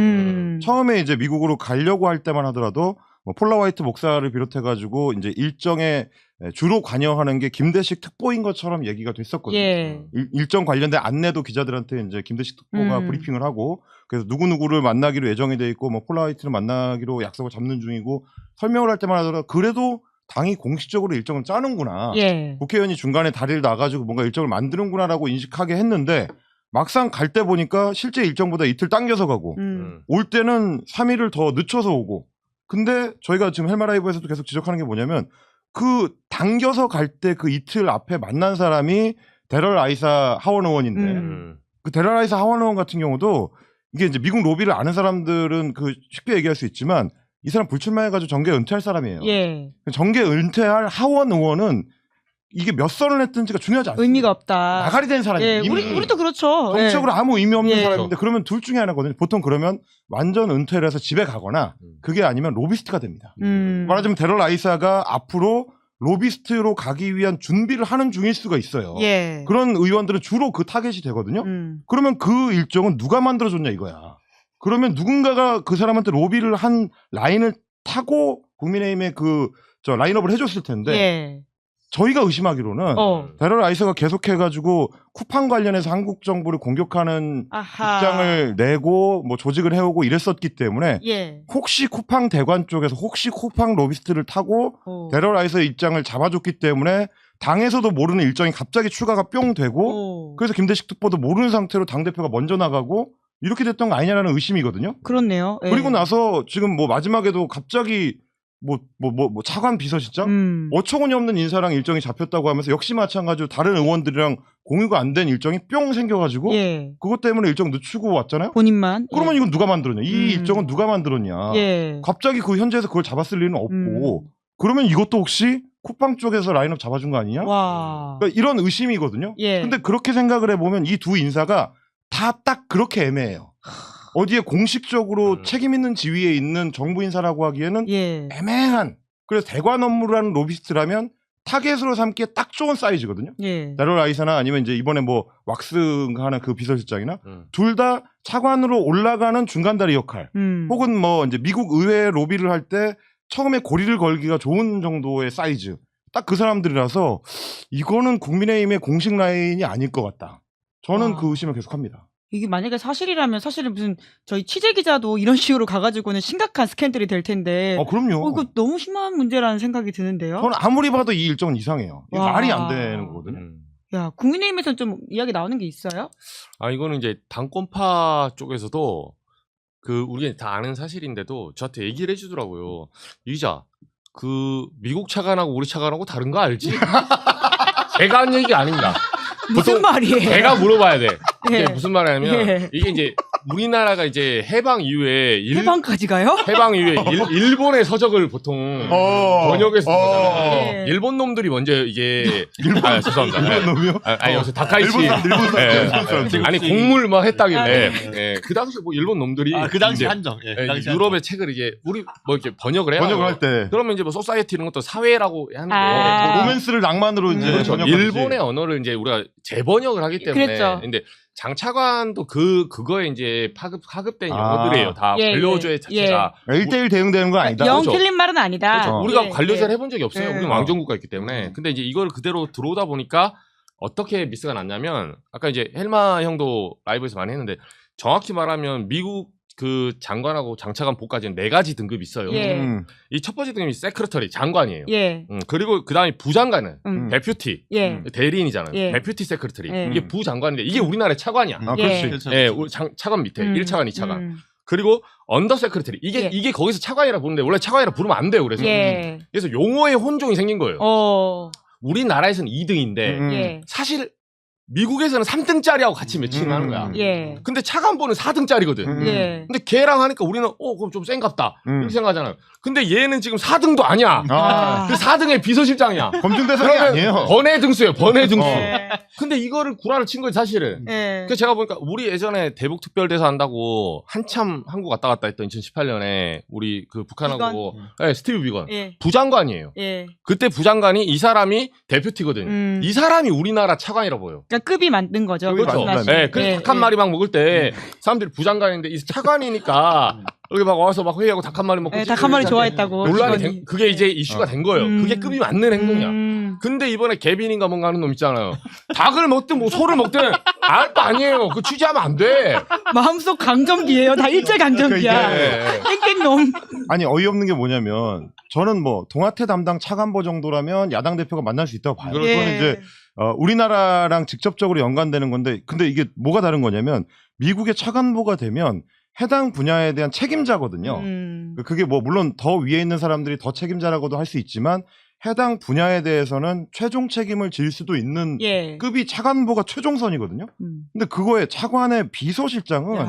처음에 이제 미국으로 가려고 할 때만 하더라도 뭐 폴라 화이트 목사를 비롯해가지고 이제 일정에 주로 관여하는 게 김대식 특보인 것처럼 얘기가 됐었거든요. 예. 일정 관련된 안내도 기자들한테 이제 김대식 특보가 브리핑을 하고 그래서 누구누구를 만나기로 예정이 돼 있고 뭐 폴라 화이트를 만나기로 약속을 잡는 중이고 설명을 할 때만 하더라도 그래도 당이 공식적으로 일정을 짜는구나. 예. 국회의원이 중간에 다리를 놔가지고 뭔가 일정을 만드는구나라고 인식하게 했는데 막상 갈 때 보니까 실제 일정보다 이틀 당겨서 가고 올 때는 3일을 더 늦춰서 오고 근데 저희가 지금 헬마라이브에서도 계속 지적하는 게 뭐냐면 그 당겨서 갈 때 그 이틀 앞에 만난 사람이 데럴 아이사 하원 의원인데 그 데럴 아이사 하원 의원 같은 경우도 이게 이제 미국 로비를 아는 사람들은 그 쉽게 얘기할 수 있지만 이 사람 불출마해가지고 정계 은퇴할 사람이에요. 예. 정계 은퇴할 하원 의원은 이게 몇 선을 했든지가 중요하지 않습니다. 의미가 없다. 나가리 된 사람이에요. 예. 우리도 그렇죠. 정치적으로 아무 의미 없는 예. 사람인데 그러면 둘 중에 하나거든요. 보통 그러면 완전 은퇴를 해서 집에 가거나 그게 아니면 로비스트가 됩니다. 말하자면 데럴 아이사가 앞으로 로비스트로 가기 위한 준비를 하는 중일 수가 있어요. 예. 그런 의원들은 주로 그 타겟이 되거든요. 그러면 그 일정은 누가 만들어줬냐 이거야. 그러면 누군가가 그 사람한테 로비를 한 라인을 타고 국민의힘에 라인업을 해줬을 텐데 예. 저희가 의심하기로는 데럴 아이사가 계속해가지고 쿠팡 관련해서 한국 정부를 공격하는 입장을 내고 뭐 조직을 해오고 이랬었기 때문에 예. 혹시 쿠팡 대관 쪽에서 혹시 쿠팡 로비스트를 타고 데럴 아이사의 입장을 잡아줬기 때문에 당에서도 모르는 일정이 갑자기 추가가 뿅 되고 그래서 김대식 특보도 모르는 상태로 당대표가 먼저 나가고 이렇게 됐던 거 아니냐라는 의심이거든요. 그렇네요. 예. 그리고 나서 지금 뭐 마지막에도 갑자기 차관 비서실장? 어처구니 없는 인사랑 일정이 잡혔다고 하면서 역시 마찬가지로 다른 의원들이랑 공유가 안 된 일정이 뿅 생겨가지고 예. 그것 때문에 일정 늦추고 왔잖아요? 본인만. 그러면 이건 누가 만들었냐? 이 일정은 누가 만들었냐? 예. 갑자기 그 현재에서 그걸 잡았을 리는 없고 그러면 이것도 혹시 쿠팡 쪽에서 라인업 잡아준 거 아니냐? 와. 그러니까 이런 의심이거든요. 예. 근데 그렇게 생각을 해보면 이 두 인사가 다 딱 그렇게 애매해요. 어디에 공식적으로 책임 있는 지위에 있는 정부 인사라고 하기에는 예. 애매한 그래서 대관 업무를 하는 로비스트라면 타겟으로 삼기에 딱 좋은 사이즈거든요. 예. 데럴 아이사나 아니면 이제 이번에 뭐 왁스하는 그 비서실장이나 둘 다 차관으로 올라가는 중간다리 역할 혹은 뭐 이제 미국 의회 로비를 할 때 처음에 고리를 걸기가 좋은 정도의 사이즈 딱 그 사람들이라서 이거는 국민의힘의 공식 라인이 아닐 것 같다. 저는 그 의심을 계속합니다. 이게 만약에 사실이라면 사실은 무슨 저희 취재 기자도 이런 식으로 가가지고는 심각한 스캔들이 될 텐데. 그럼요. 이거 너무 심한 문제라는 생각이 드는데요. 저는 아무리 봐도 이 일정은 이상해요. 이게 말이 안 되는 거거든요. 야, 국민의힘에서는 좀 이야기 나오는 게 있어요? 이거는 이제 당권파 쪽에서도 우리가 다 아는 사실인데도 저한테 얘기를 해주더라고요. 이 기자, 미국 차관하고 우리 차관하고 다른 거 알지? 제가 한 얘기 아닙니다. 무슨 말이에요? 제가 물어봐야 돼. 이게 예. 무슨 말이냐면 예. 이게 이제 우리나라가 이제 해방 이후에 해방까지 가요? 해방 이후에 일본의 서적을 보통 번역해서 예. 일본 놈들이 먼저 이게 죄송합니다. 일본 놈이요? 여기서 다카이치 일본 사람. 아니 공물 막 했다길래 그 당시 뭐 일본 놈들이 그 당시 이제, 한정. 그 당시 유럽의 책을 이게 우리 뭐 이렇게 번역을 해요. 번역을 할 때. 그러면 이제 뭐 소사이어티 이런 것도 사회라고 하는 거. 뭐 로맨스를 낭만으로 이제 그렇죠. 번역하듯이. 일본의 언어를 이제 우리가 재번역을 하기 때문에. 그랬죠. 근데 장차관도 그거에 이제 하급된 영어들이에요. 다 예, 관료조의 예. 자체가. 1대1 대응되는 건 아니다. 영 그렇죠. 틀린 말은 아니다. 그렇죠. 우리가 예, 관료제를 예. 해본 적이 없어요. 예. 우리는 왕정국가 있기 때문에. 근데 이제 이걸 그대로 들어오다 보니까 어떻게 미스가 났냐면 아까 이제 헬마 형도 라이브에서 많이 했는데 정확히 말하면 미국 장관하고 장차관 보까지는 4가지 등급이 있어요. 예. 이 첫 번째 등급이 세크레터리 장관이에요. 예. 그리고 그다음에 부장관은 데퓨티 예. 대리인이잖아요. 예. 데퓨티 세크레터리. 예. 이게 부장관인데 이게 우리나라의 차관이야. 예. 그렇지. 예, 차관 밑에 1차관, 2차관. 그리고 언더 세크레터리. 이게 예. 이게 거기서 차관이라 부르는데 원래 차관이라 부르면 안 돼요. 그래서 예. 그래서 용어의 혼종이 생긴 거예요. 우리나라에서는 2등인데 예. 사실 미국에서는 3등짜리하고 같이 매칭을 하는 거야. 예. 근데 차관보는 4등짜리거든. 예. 근데 걔랑 하니까 우리는 그럼 좀 센갑다. 이렇게 생각하잖아요. 근데 얘는 지금 4등도 아니야. 그 4등의 비서실장이야. 검증 대상이 아니에요. 번외 등수예요. 번외 등수. 예. 근데 이거를 구라를 친 거지 사실은. 예. 그래서 제가 보니까 우리 예전에 대북 특별대사 한다고 한참 한국 왔다 갔다 했던 2018년에 우리 북한하고 스티브 비건 예. 부장관이에요. 예. 그때 부장관이 이 사람이 대표티거든. 이 사람이 우리나라 차관이라 보여. 그러니까 급이 맞는 거죠. 그렇죠. 말씀하신. 네, 그래서 닭 한 마리 막 먹을 때 사람들이 부장관인데 이 차관이니까 여기 막 와서 막 회의하고 닭 한 마리 먹고 닭 한 마리 좋아했다고. 논란이 그게 이제 이슈가 된 거예요. 그게 급이 맞는 행동이야. 근데 이번에 개빈인가 뭔가 하는 놈 있잖아요. 닭을 먹든 뭐 소를 먹든 알 거 아니에요. 그 취재하면 안 돼. 마음속 강점기예요. 다 일제 강점기야. 땡땡놈. 아니 어이없는 게 뭐냐면 저는 뭐 동아태 담당 차관보 정도라면 야당 대표가 만날 수 있다고 봐요. 예. 그거는 이제 우리나라랑 직접적으로 연관되는 건데 근데 이게 뭐가 다른 거냐면 미국의 차관보가 되면 해당 분야에 대한 책임자거든요. 그게 뭐 물론 더 위에 있는 사람들이 더 책임자라고도 할 수 있지만 해당 분야에 대해서는 최종 책임을 질 수도 있는 예. 급이 차관보가 최종선이거든요. 근데 그거에 차관의 비서실장은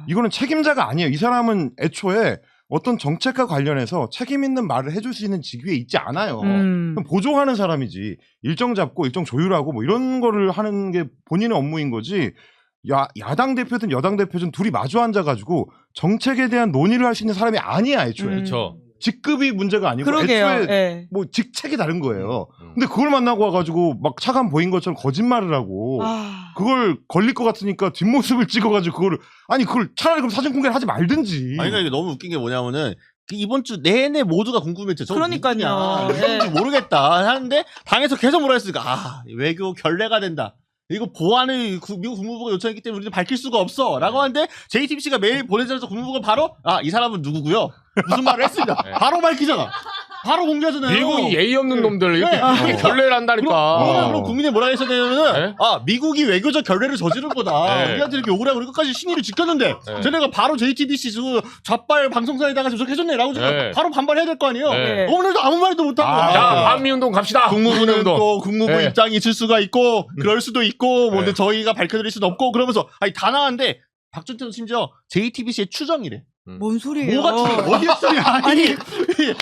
이거는 책임자가 아니에요. 이 사람은 애초에 어떤 정책과 관련해서 책임 있는 말을 해줄 수 있는 직위에 있지 않아요. 그럼 보조하는 사람이지. 일정 잡고 일정 조율하고 뭐 이런 거를 하는 게 본인의 업무인 거지. 야당 대표든 여당 대표든 둘이 마주 앉아가지고 정책에 대한 논의를 할 수 있는 사람이 아니야 애초에. 그렇죠. 직급이 문제가 아니고 그러게요. 애초에 예. 뭐 직책이 다른 거예요. 근데 그걸 만나고 와가지고 막 차관 보인 것처럼 거짓말을 하고 그걸 걸릴 것 같으니까 뒷모습을 찍어가지고 그걸 차라리 그럼 사진 공개를 하지 말든지. 아니 그러니까 이게 너무 웃긴 게 뭐냐면은 이번 주 내내 모두가 궁금했죠. 그러니까요. 왜 모르겠다 하는데 당에서 계속 뭐라 했으니까 외교 결례가 된다. 이거 보안을 미국 국무부가 요청했기 때문에 우리는 밝힐 수가 없어 라고 하는데 JTBC가 메일 보내자마자 국무부가 바로 이 사람은 누구고요 무슨 말을 했습니다. 바로 밝히잖아. 바로 공개하잖아요. 미국이 예의 없는 놈들 이렇게 결례를 한다니까. 그럼 국민이 뭐라 했어야 되냐면은 미국이 외교적 결례를 저지른 거다. 우리한테 이렇게 욕을 하고 끝까지 신의를 지켰는데 쟤네가 바로 JTBC 좌빨 방송사에다가 조작해줬네 라고 바로 반발해야 될 거 아니에요. 오늘도 아무 말도 못하고 자 반미운동 갑시다. 국무부는 또 국무부 입장이 있을 수가 있고 그럴 수도 있고 뭐 근데 저희가 밝혀드릴 수도 없고 그러면서 다 나왔는데 박준태도 심지어 JTBC의 추정이래. 뭔 소리예요? 뭐가 추정? 어디가 추정이야? 아니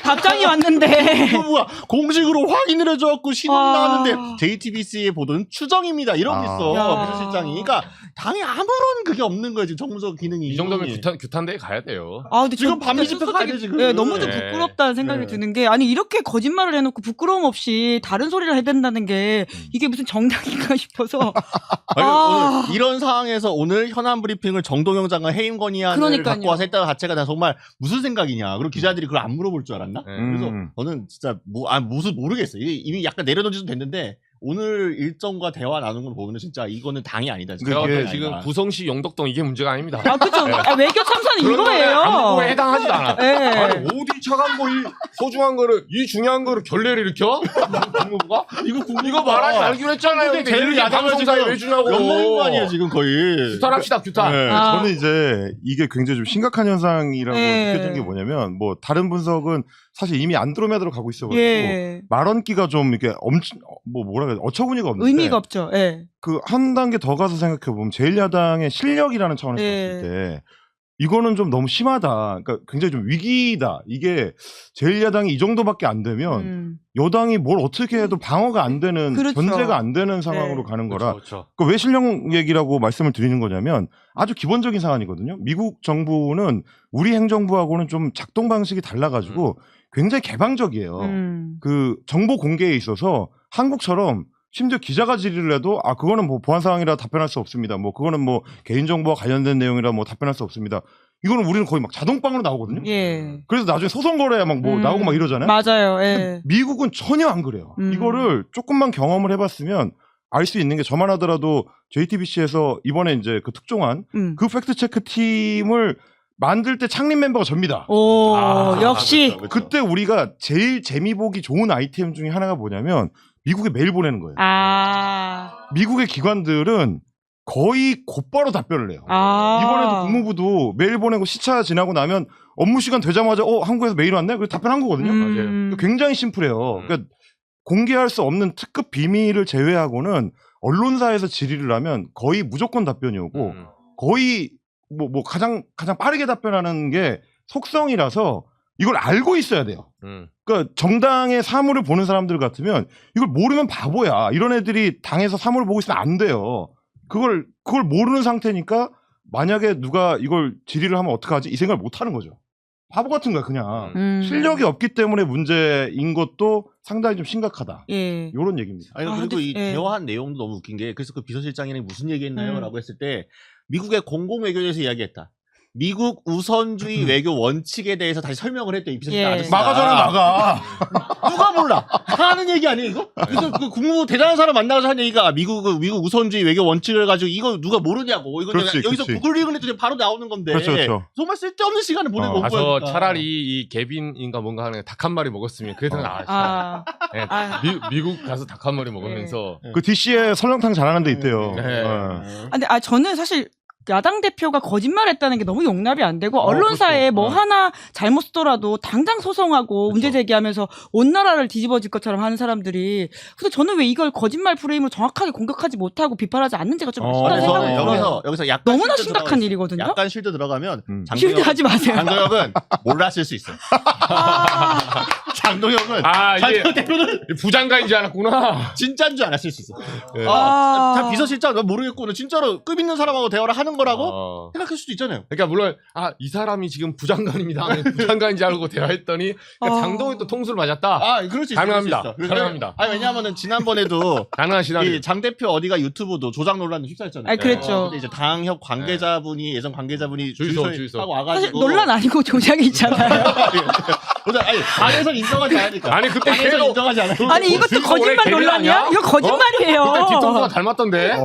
답장이 왔는데 국무부가 공식으로 확인을 해줘갖고 신원이 나왔는데 JTBC의 보도는 추정입니다. 이러고 있어 비서실장이. 그러니까 당에 아무런 그게 없는 거예요. 지금 정무적 기능이. 이 정도면 규탄대에 가야 돼요. 근데 지금 반미 집회 가야 돼 지금. 너무 좀 부끄럽다는 생각이 드는 게 아니 이렇게 거짓말을 해놓고 부끄러움 없이 다른 소리를 해야 된다는 게 이게 무슨 정당인가 싶어서. 오늘 이런 상황에서 오늘 현안 브리핑을 정동영 장관 해임 건의안을 갖고 와서 했다가 자체가 나 정말 무슨 생각이냐. 그리고 기자들이 그걸 안 물어볼 줄 알았나? 그래서 저는 진짜 무슨 모르겠어요. 이미 약간 내려놓지도 됐는데 오늘 일정과 대화 나눈 걸 보면 진짜 이거는 당이 아니다. 제가 볼때 지금 구성시 영덕동 이게 문제가 아닙니다. 아 그렇죠. 외교 참사는 이거예요. 안보에 해당하지도 않아. 네. 아니 어디 차관보 이 소중한 거를 이 중요한 거를 결례를 일으켜? 국무부가? 이거 말하지 말기로 했잖아요. 근데 제일 방송사에 왜 주냐고. 연맹인 거 아니에요 지금 거의. 규탄합시다 규탄. 네, 저는 이제 이게 굉장히 좀 심각한 현상이라고 네. 느껴지는 게 뭐냐면 뭐 다른 분석은 사실 이미 안드로메다로 가고 있어가지고 예. 말원기가 좀 이렇게 뭐라 그래야 어처구니가 없는데 의미가 없죠. 예. 그 한 단계 더 가서 생각해 보면 제1야당의 실력이라는 차원에서 예. 봤을 때 이거는 좀 너무 심하다. 그러니까 굉장히 좀 위기다. 이게 제1야당이 이 정도밖에 안 되면 여당이 뭘 어떻게 해도 방어가 안 되는 그렇죠. 견제가 안 되는 상황으로 네. 가는 거라. 그렇죠. 그 왜 실력 얘기라고 말씀을 드리는 거냐면 아주 기본적인 사안이거든요. 미국 정부는 우리 행정부하고는 좀 작동 방식이 달라가지고 굉장히 개방적이에요. 그 정보 공개에 있어서 한국처럼 심지어 기자가 질의를 해도 그거는 뭐 보안 상황이라 답변할 수 없습니다. 뭐 그거는 뭐 개인정보와 관련된 내용이라 뭐 답변할 수 없습니다. 이거는 우리는 거의 막 자동방으로 나오거든요. 예. 그래서 나중에 소송 거래야 막 뭐 나오고 막 이러잖아요. 맞아요. 예. 미국은 전혀 안 그래요. 이거를 조금만 경험을 해봤으면 알 수 있는 게 저만 하더라도 JTBC에서 이번에 이제 그 특종한 그 팩트체크 팀을 만들 때 창립 멤버가 접니다. 오, 역시. 그렇죠. 그때 우리가 제일 재미 보기 좋은 아이템 중에 하나가 뭐냐면 미국에 메일 보내는 거예요. 미국의 기관들은 거의 곧바로 답변을 해요. 이번에도 국무부도 메일 보내고 시차 지나고 나면 업무 시간 되자마자 한국에서 메일 왔네? 그래서 답변한 거거든요. 맞아요. 굉장히 심플해요. 그러니까 공개할 수 없는 특급 비밀을 제외하고는 언론사에서 질의를 하면 거의 무조건 답변이 오고 거의 뭐 가장 빠르게 답변하는 게 속성이라서 이걸 알고 있어야 돼요. 그러니까 정당의 사물을 보는 사람들 같으면 이걸 모르면 바보야. 이런 애들이 당에서 사물을 보고 있으면 안 돼요. 그걸 모르는 상태니까 만약에 누가 이걸 질의를 하면 어떡하지? 이 생각을 못 하는 거죠. 바보 같은 거야 그냥. 실력이 없기 때문에 문제인 것도 상당히 좀 심각하다. 예. 이런 얘기입니다. 아니 그리고 이 대화한 내용도 너무 웃긴 게 그래서 그 비서실장이랑 무슨 얘기했나요? 라고 했을 때 미국의 공공외교에서 이야기했다. 미국 우선주의 외교 원칙에 대해서 다시 설명을 했대 이 비서실장 아저씨가. 막아. 누가 몰라? 다 아는 얘기 아니에요 이거? 그래서 그 국무 대단한 사람 만나서 한 얘기가 미국 우선주의 외교 원칙을 가지고 이거 누가 모르냐고. 이거 그렇지, 여기서 그렇지. 구글링을 해도 바로 나오는 건데. 그렇죠. 정말 쓸데없는 시간을 보내고 온 거야. 저 그러니까. 차라리 이 개빈인가 뭔가 하는 닭 한 마리 먹었으면 그래도 미국 가서 닭 한 마리 먹으면서 그 DC에 설렁탕 잘하는 데 있대요. 근데 저는 사실 야당 대표가 거짓말했다는 게 너무 용납이 안 되고 언론사에 그렇죠. 뭐 하나 잘못 쓰더라도 당장 소송하고 문제 제기하면서 온 나라를 뒤집어질 것처럼 하는 사람들이 그래서 저는 왜 이걸 거짓말 프레임으로 정확하게 공격하지 못하고 비판하지 않는지가 좀 아쉽다는 그래서 생각이 들어요. 여기서 약간 너무나 실드 심각한 들어가면- 일이거든요. 약간 실드 들어가면 실드 하지 마세요. 장동혁은 몰랐을 수 있어요. 장동혁은 이게 장동혁 대표는 부장관인 줄 알았구나. 진짜인 줄 알았을 수 있어. 네. 자 비서실장 나 모르겠고 진짜로 급 있는 사람하고 대화를 하는 거라고 생각할 수도 있잖아요. 그러니까 물론 이 사람이 지금 부장관입니다. 부장관인 줄 알고 대화했더니 그러니까 장동이 또 통수를 맞았다. 그럴 수 있어. 가능합니다. 가능합니다. 왜냐하면은 지난번에도 가능한 시나리오. 이 장 대표 어디가 유튜브도 조작 논란에 휩싸였잖아요. 그랬죠. 근데 이제 당협 관계자분이 예전 관계자분이 주의소. 하고 사실 와가지고 논란 아니고 조작이 있잖아요. 당에서 인정하지 않으니까. 아니 그때 당에서 걔도 인정하지 않으니까. 아니 이것도 거짓말 논란이야? 이거 거짓말이에요. 그때 뒤통수가 닮았던데.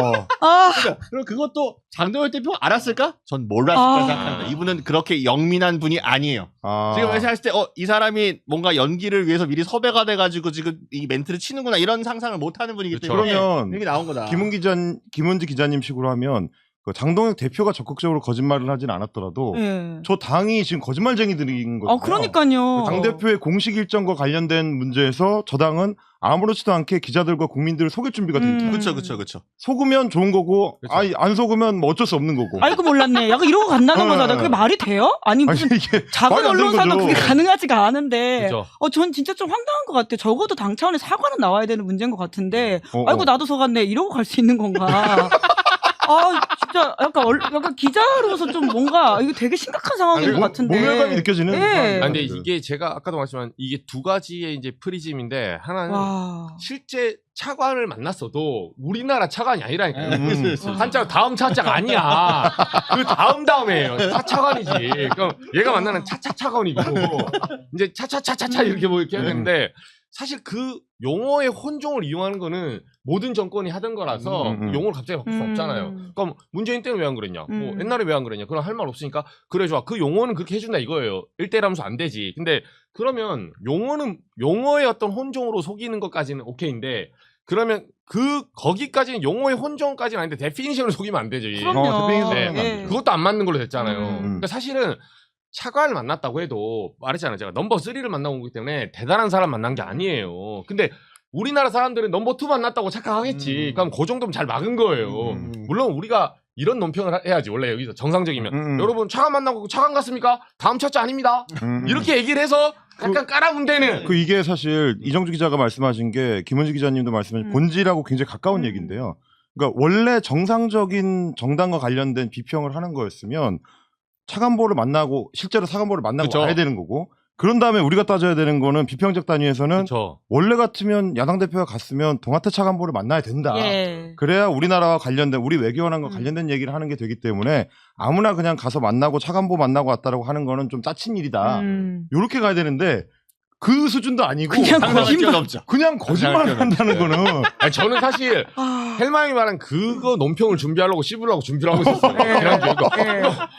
그럼 그것도 장동혁 대표가 알았을까? 전 몰랐을 거라 생각합니다. 이분은 그렇게 영민한 분이 아니에요. 지금 회사했을 때 이 사람이 뭔가 연기를 위해서 미리 섭외가 돼가지고 지금 이 멘트를 치는구나 이런 상상을 못하는 분이기 때문에 그러면 이렇게 나온 거다. 김은지 기자님 식으로 하면 그 장동혁 대표가 적극적으로 거짓말을 하진 않았더라도 저 당이 지금 거짓말쟁이들인 거죠. 그러니까요. 당 대표의 공식 일정과 관련된 문제에서 저 당은 아무렇지도 않게 기자들과 국민들을 속일 준비가 돼 있다. 그렇죠. 속으면 좋은 거고, 안 속으면 뭐 어쩔 수 없는 거고. 알고 몰랐네. 약간 이러고 간다는 거잖아. 그게 말이 돼요? 아니 무슨 이게 작은 말이 안 되는 언론사도 거죠. 그게 가능하지가 않은데. 그죠. 전 진짜 좀 황당한 것 같아요. 적어도 당 차원의 사과는 나와야 되는 문제인 것 같은데. 어. 아이고 나도 속았네. 이러고 갈 수 있는 건가? 진짜 약간 기자로서 좀 뭔가 이거 되게 심각한 상황인 것 같은데. 모멸감이 느껴지는. 네. 근데 이게 제가 아까도 말씀한 이게 두 가지의 이제 프리즘인데 하나는 실제 차관을 만났어도 우리나라 차관이 아니라니까요. 한자 다음 차자가 아니야. 그 다음에요. 차관이지. 그럼 얘가 만나는 차관이고 이제 차차차차차 이렇게 뭐 이렇게 해야 되는데 사실 그 용어의 혼종을 이용하는 거는 모든 정권이 하던 거라서 용어를 갑자기 바꿀 수 없잖아요. 그럼 문재인 때는 왜 안 그랬냐? 뭐 옛날에 왜 안 그랬냐? 그럼 할 말 없으니까 그래 좋아. 그 용어는 그렇게 해준다 이거예요. 1대1하면서 안 되지. 근데 그러면 용어의 어떤 혼종으로 속이는 것까지는 오케이인데 그러면 거기까지는 용어의 혼종까지는 아닌데 데피니션을 속이면 안 되죠. 그럼요. 네. 그것도 안 맞는 걸로 됐잖아요. 그러니까 사실은 차관을 만났다고 해도 말했잖아요. 제가 넘버 3를 만나고 오기 때문에 대단한 사람 만난 게 아니에요. 근데 우리나라 사람들은 넘버 2 만났다고 착각하겠지. 그럼 그 정도면 잘 막은 거예요. 물론 우리가 이런 논평을 해야지. 원래 여기서 정상적이면 여러분 차관 만나고 차관 갔습니까? 다음 차자 아닙니다. 이렇게 얘기를 해서 약간 깔아문대는. 이게 사실 이정주 기자가 말씀하신 게 김은지 기자님도 말씀하신 본질하고 굉장히 가까운 얘기인데요. 그러니까 원래 정상적인 정당과 관련된 비평을 하는 거였으면 차관보를 만나고 실제로 차관보를 만나고 그쵸. 와야 되는 거고 그런 다음에 우리가 따져야 되는 거는 비평적 단위에서는 그쵸. 원래 같으면 야당 대표가 갔으면 동아태 차관보를 만나야 된다. 그래야 우리나라와 관련된 우리 외교원과 관련된 얘기를 하는 게 되기 때문에 아무나 그냥 가서 만나고 차관보 만나고 왔다라고 하는 거는 좀 짜친 일이다. 이렇게 가야 되는데 그 수준도 아니고 그냥 거짓말을 한다는 거는 아니, 저는 사실 헬마님이 말한 그거 논평을 준비하려고 씹으려고 준비를 하고 있었어요. 지난주에.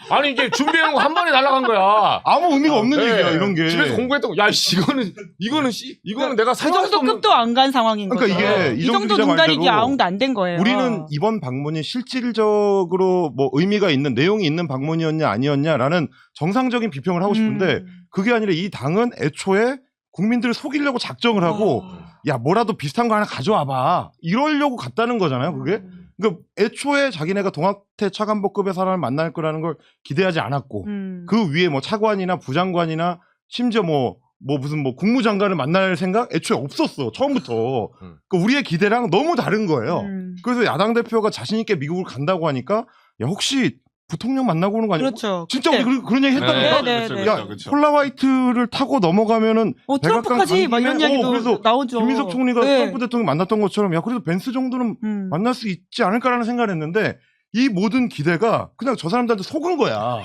아니 이게 준비해놓은 거 한 번에 날아간 거야. 아무 의미가 없는 얘기야 이런 게. 집에서 공부했던 거. 야 이거는 내가 그 정도 급도 안 간 상황인 거죠. 그러니까 이게 이 정도 눈 가리기 아웅도 안 된 거예요. 우리는 이번 방문이 실질적으로 뭐 의미가 있는 내용이 있는 방문이었냐 아니었냐라는 정상적인 비평을 하고 싶은데 그게 아니라 이 당은 애초에 국민들을 속이려고 작정을 하고 야 뭐라도 비슷한 거 하나 가져와봐 이러려고 갔다는 거잖아요. 그게 그러니까 애초에 자기네가 동아태 차관보급의 사람을 만날 거라는 걸 기대하지 않았고 그 위에 뭐 차관이나 부장관이나 심지어 무슨 국무장관을 만날 생각 애초에 없었어 처음부터. 그러니까 우리의 기대랑 너무 다른 거예요. 그래서 야당 대표가 자신 있게 미국을 간다고 하니까 야 혹시 부통령 만나고 오는 거 아니야? 그렇죠. 진짜 우리 그런 얘기 했다니까. 야 폴라화이트를 타고 넘어가면은 트럼프까지 막 이런 이야기도 그래서 나오죠. 김민석 총리가 트럼프 대통령 만났던 것처럼 야 그래도 벤스 정도는 만날 수 있지 않을까라는 생각을 했는데 이 모든 기대가 그냥 저 사람들한테 속은 거야.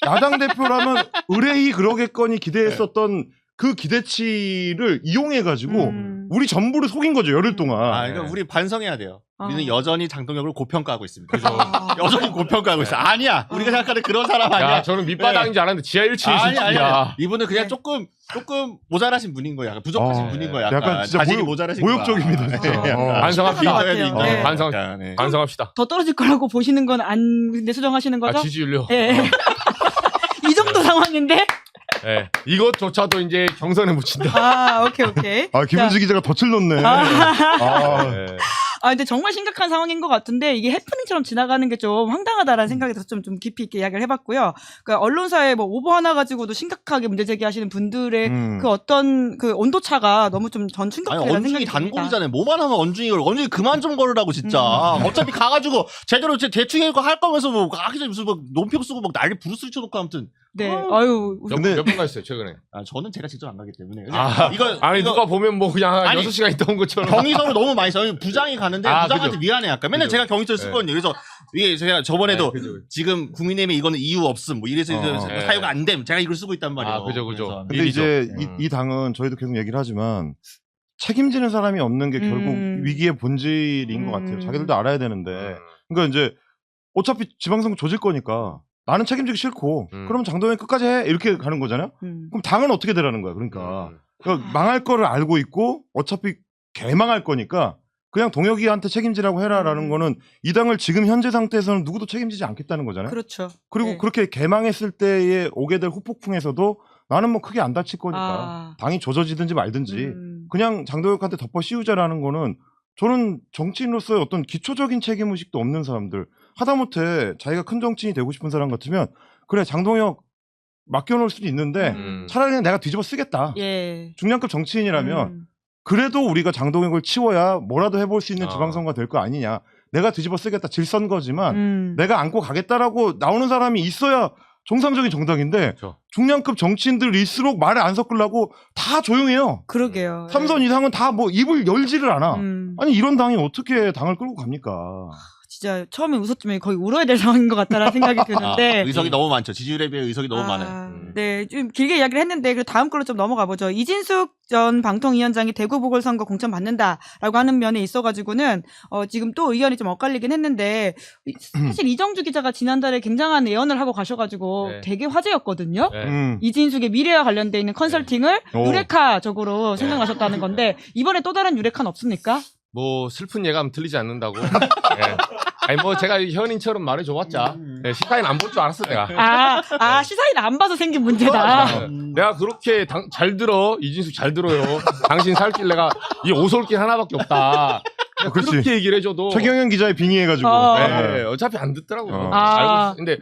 야당 대표라면 의뢰히 그러겠거니 기대했었던 그 기대치를 이용해가지고 우리 전부를 속인 거죠 열흘 동안. 그러니까 우리 반성해야 돼요. 우리는 여전히 장동혁을 고평가하고 있습니다. 여전히 고평가하고 있어. 아니야. 우리가 생각하는 그런 사람 아니야. 야, 저는 밑바닥인 줄 알았는데 지하 1층이 아니야. 이분은 그냥 조금 모자라신 분인 거야. 부족하신 분인 거야. 약간 진짜 자질이 모자라신 모욕적입니다. 반성합시다. 반성합시다. 더 떨어질 거라고 보시는 건 안 수정하시는 거죠? 지지율요. 이 정도 상황인데. 이것조차도 이제 경선에 묻힌다. 오케이. 김은지 기자가 덫을 놓네. 근데 정말 심각한 상황인 것 같은데 이게 해프닝처럼 지나가는 게 좀 황당하다라는 생각이 들어서 좀 깊이 있게 이야기를 해봤고요. 그러니까 언론사에 뭐 오보 하나 가지고도 심각하게 문제 제기하시는 분들의 그 어떤 그 온도차가 너무 좀 전 충격적이라는 생각이 언중이 듭니다. 단골이잖아요. 뭐만 하면 언중이 그만 좀 걸으라고 진짜. 어차피 가가지고 제대로 대충 이거 할 거면서 뭐 하기 전에 무슨 논평 쓰고 막 난리 부르스 쳐놓고 아무튼. 몇 번 갔어요 최근에? 저는 제가 직접 안 가기 때문에. 누가 보면 뭐 그냥 6시간 있던 것처럼. 경위서를 너무 많이 써요. 부장이 가는데 부장한테 미안해 약간. 맨날 제가 경위서를 쓰거든요. 그래서 이게 제가 저번에도 지금 국민의힘에 이거는 이유 없음 뭐 이래서 사유가 안 됨. 제가 이걸 쓰고 있단 말이에요. 그죠. 근데 이제 이 당은 저희도 계속 얘기를 하지만 책임지는 사람이 없는 게 결국 위기의 본질인 것 같아요. 자기들도 알아야 되는데. 그러니까 이제 어차피 지방선거 조질 거니까 나는 책임지기 싫고 그러면 장동혁이 끝까지 해 이렇게 가는 거잖아요. 그럼 당은 어떻게 되라는 거야. 그러니까 망할 거를 알고 있고 어차피 개망할 거니까 그냥 동혁이한테 책임지라고 해라라는 거는 이 당을 지금 현재 상태에서는 누구도 책임지지 않겠다는 거잖아요. 그렇죠. 그리고 그렇게 개망했을 때에 오게 될 후폭풍에서도 나는 뭐 크게 안 다칠 거니까 당이 조져지든지 말든지 그냥 장동혁한테 덮어 씌우자라는 거는 저는 정치인으로서의 어떤 기초적인 책임의식도 없는 사람들 하다못해 자기가 큰 정치인이 되고 싶은 사람 같으면 그래 장동혁 맡겨놓을 수도 있는데 차라리 그냥 내가 뒤집어 쓰겠다. 중량급 정치인이라면 그래도 우리가 장동혁을 치워야 뭐라도 해볼 수 있는 지방선거가 될 거 아니냐. 내가 뒤집어 쓰겠다 질선 거지만 내가 안고 가겠다라고 나오는 사람이 있어야 정상적인 정당인데 그렇죠. 중량급 정치인들일수록 말을 안 섞으려고 다 조용해요. 그러게요. 3선 이상은 다 뭐 입을 열지를 않아. 아니 이런 당이 어떻게 당을 끌고 갑니까? 진짜 처음에 웃었지만 거의 울어야 될 상황인 것 같다라는 생각이 드는데 의석이 너무 많죠. 지지율에 비해 의석이 너무 많아요. 네, 좀 길게 이야기를 했는데 그 다음 걸로 좀 넘어가 보죠. 이진숙 전 방통위원장이 대구 보궐선거 공천 받는다라고 하는 면에 있어가지고는 지금 또 의견이 좀 엇갈리긴 했는데 사실 이정주 기자가 지난달에 굉장한 예언을 하고 가셔가지고 네. 되게 화제였거든요. 네. 이진숙의 미래와 관련돼 있는 컨설팅을 유레카적으로 생각하셨다는 건데 이번에 또 다른 유레카는 없습니까? 뭐 슬픈 예감 틀리지 않는다고. 예. 아니 뭐 제가 현인처럼 말해줘봤자 시사인 안 볼 줄 알았어 내가. 시사인 안 봐서 생긴 문제다. 내가 그렇게 잘 들어 이진숙 잘 들어요. 당신 살길 내가 이 오솔길 하나밖에 없다. 그렇게 얘기를 해줘도 최경영 기자의 빙의해가지고 어차피 안 듣더라고요. 근데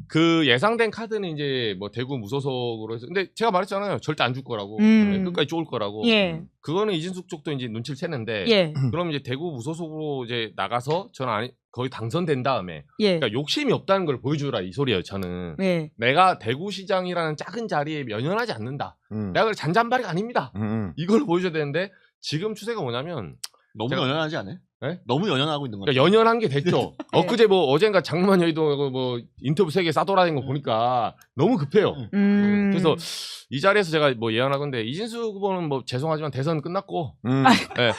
그 예상된 카드는 이제 뭐 대구 무소속으로 해서 근데 제가 말했잖아요. 절대 안 줄 거라고. 끝까지 쫄 거라고. 예. 그거는 이진숙 쪽도 이제 눈치를 채는데 그럼 이제 대구 무소속으로 이제 나가서 저는 거의 당선된 다음에 그러니까 욕심이 없다는 걸 보여주라 이 소리예요. 저는 내가 대구시장이라는 작은 자리에 연연하지 않는다. 내가 그래 잔잔바리가 아닙니다. 이걸 보여줘야 되는데 지금 추세가 뭐냐면 너무 연연하지 않아요? 네? 너무 연연하고 있는 거예요. 그러니까 연연한 게 됐죠. 엊그제 뭐 어젠가 장만 여의도 뭐 인터뷰 3개 싸돌아다닌 거 보니까 너무 급해요. 그래서 이 자리에서 제가 뭐 예언하건데 이진숙 후보는 뭐 죄송하지만 대선 끝났고